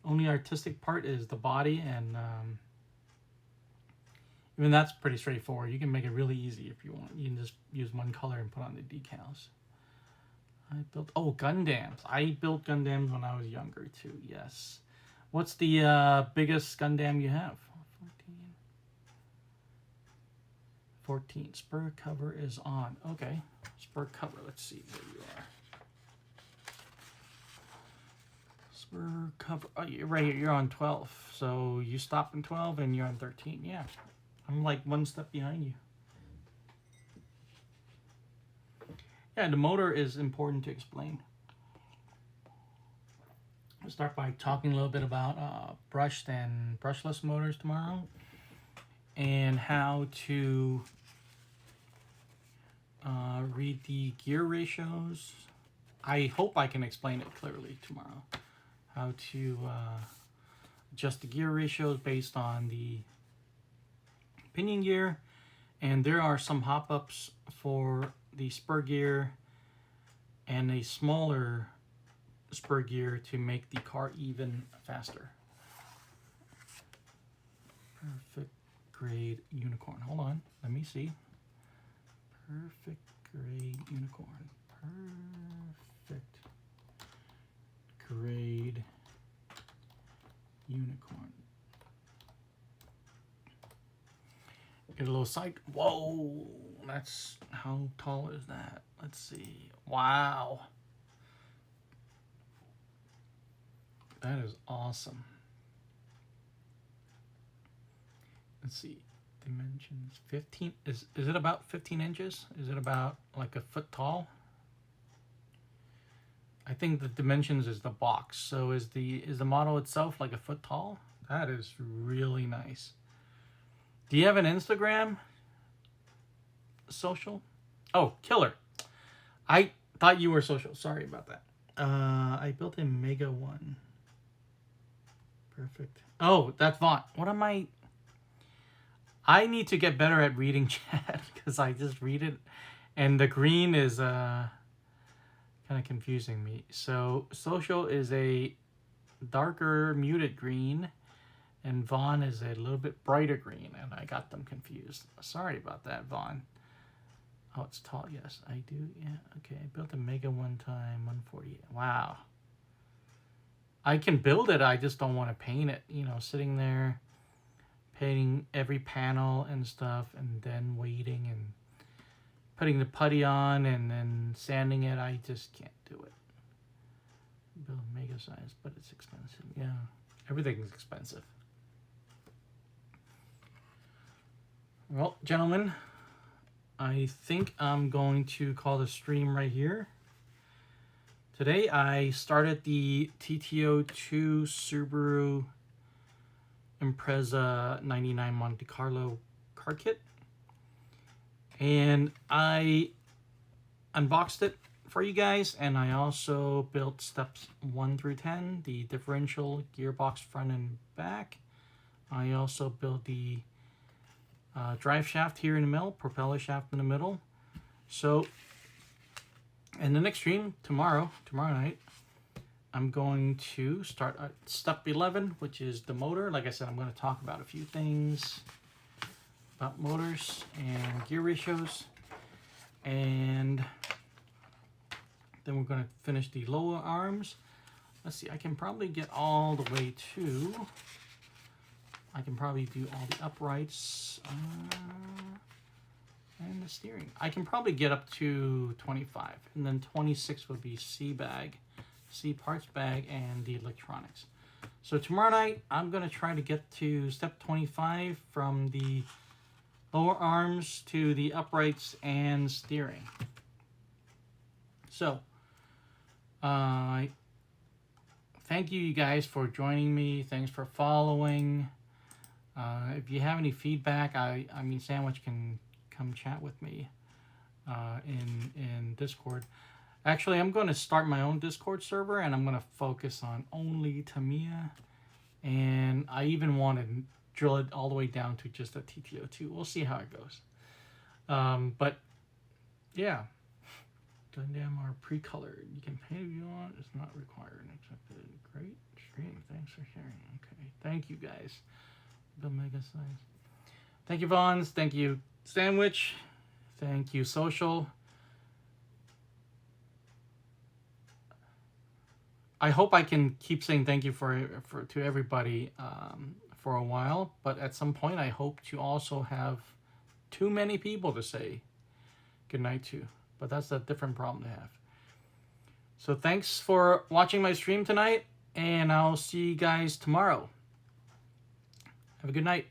Only artistic part is the body, and even that's pretty straightforward. You can make it really easy if you want. You can just use one color and put on the decals. I built, Gundams. I built Gundams when I was younger too, yes. What's the biggest Gundam you have? 14. Spur cover is on. Okay. Spur cover. Let's see where you are. Spur cover. Oh, you're right here. You're on 12. So you stop in 12 and you're on 13. Yeah. I'm like one step behind you. Yeah, the motor is important to explain. I'll start by talking a little bit about brushed and brushless motors tomorrow, and how to read the gear ratios. I hope I can explain it clearly tomorrow. How to adjust the gear ratios based on the pinion gear. And there are some hop-ups for the spur gear and a smaller spur gear to make the car even faster. Perfect grade unicorn. Hold on, let me see. Perfect grade unicorn. Perfect grade unicorn. Get a little sight. Whoa, that's, how tall is that? Let's see. Wow. That is awesome. Let's see. Dimensions 15. Is it about 15 inches? Is it about like a foot tall? I think the dimensions is the box. So is the model itself like a foot tall? That is really nice. Do you have an Instagram? Social? Oh, killer. I thought you were social. Sorry about that. I built a Mega 1. Perfect. Oh, that's Vaughn. What am I need to get better at reading chat, because I just read it and the green is kind of confusing me. So social is a darker muted green, and Vaughn is a little bit brighter green, and I got them confused. Sorry about that, Vaughn. Oh, it's tall. Yes, I do. Yeah. Okay. I built a Mega one time, 148. Wow. I can build it. I just don't want to paint it. You know, sitting there painting every panel and stuff, and then waiting and putting the putty on and then sanding it. I just can't do it. Build mega size, but it's expensive. Yeah, everything's expensive. Well, gentlemen, I think I'm going to call the stream right here. Today I started the TT-02 Subaru Impreza 99 Monte-Carlo car kit. And I unboxed it for you guys, and I also built steps 1 through 10, the differential, gearbox front and back. I also built the drive shaft here in the middle, propeller shaft in the middle. So in the next stream tomorrow night, I'm going to start at step 11, which is the motor. Like I said, I'm going to talk about a few things about motors and gear ratios, and then we're going to finish the lower arms. Let's see, I can probably get all the way to, I can probably do all the uprights and the steering. I can probably get up to 25, and then 26 would be C bag, C parts bag, and the electronics. So tomorrow night, I'm going to try to get to step 25 from the lower arms to the uprights and steering. So, thank you guys for joining me. Thanks for following. If you have any feedback, I mean, Sandwich can come chat with me in Discord. Actually, I'm going to start my own Discord server, and I'm going to focus on only Tamiya. And I even want to drill it all the way down to just a TT-02. We'll see how it goes. But yeah, Gundam are pre-colored. You can paint if you want. It's not required. Accepted. Great stream. Thanks for sharing. Okay, thank you guys. The mega size. Thank you, Vons. Thank you, Sandwich. Thank you, Social. I hope I can keep saying thank you to everybody for a while, but at some point I hope to also have too many people to say goodnight to. But that's a different problem to have. So thanks for watching my stream tonight, and I'll see you guys tomorrow. Have a good night.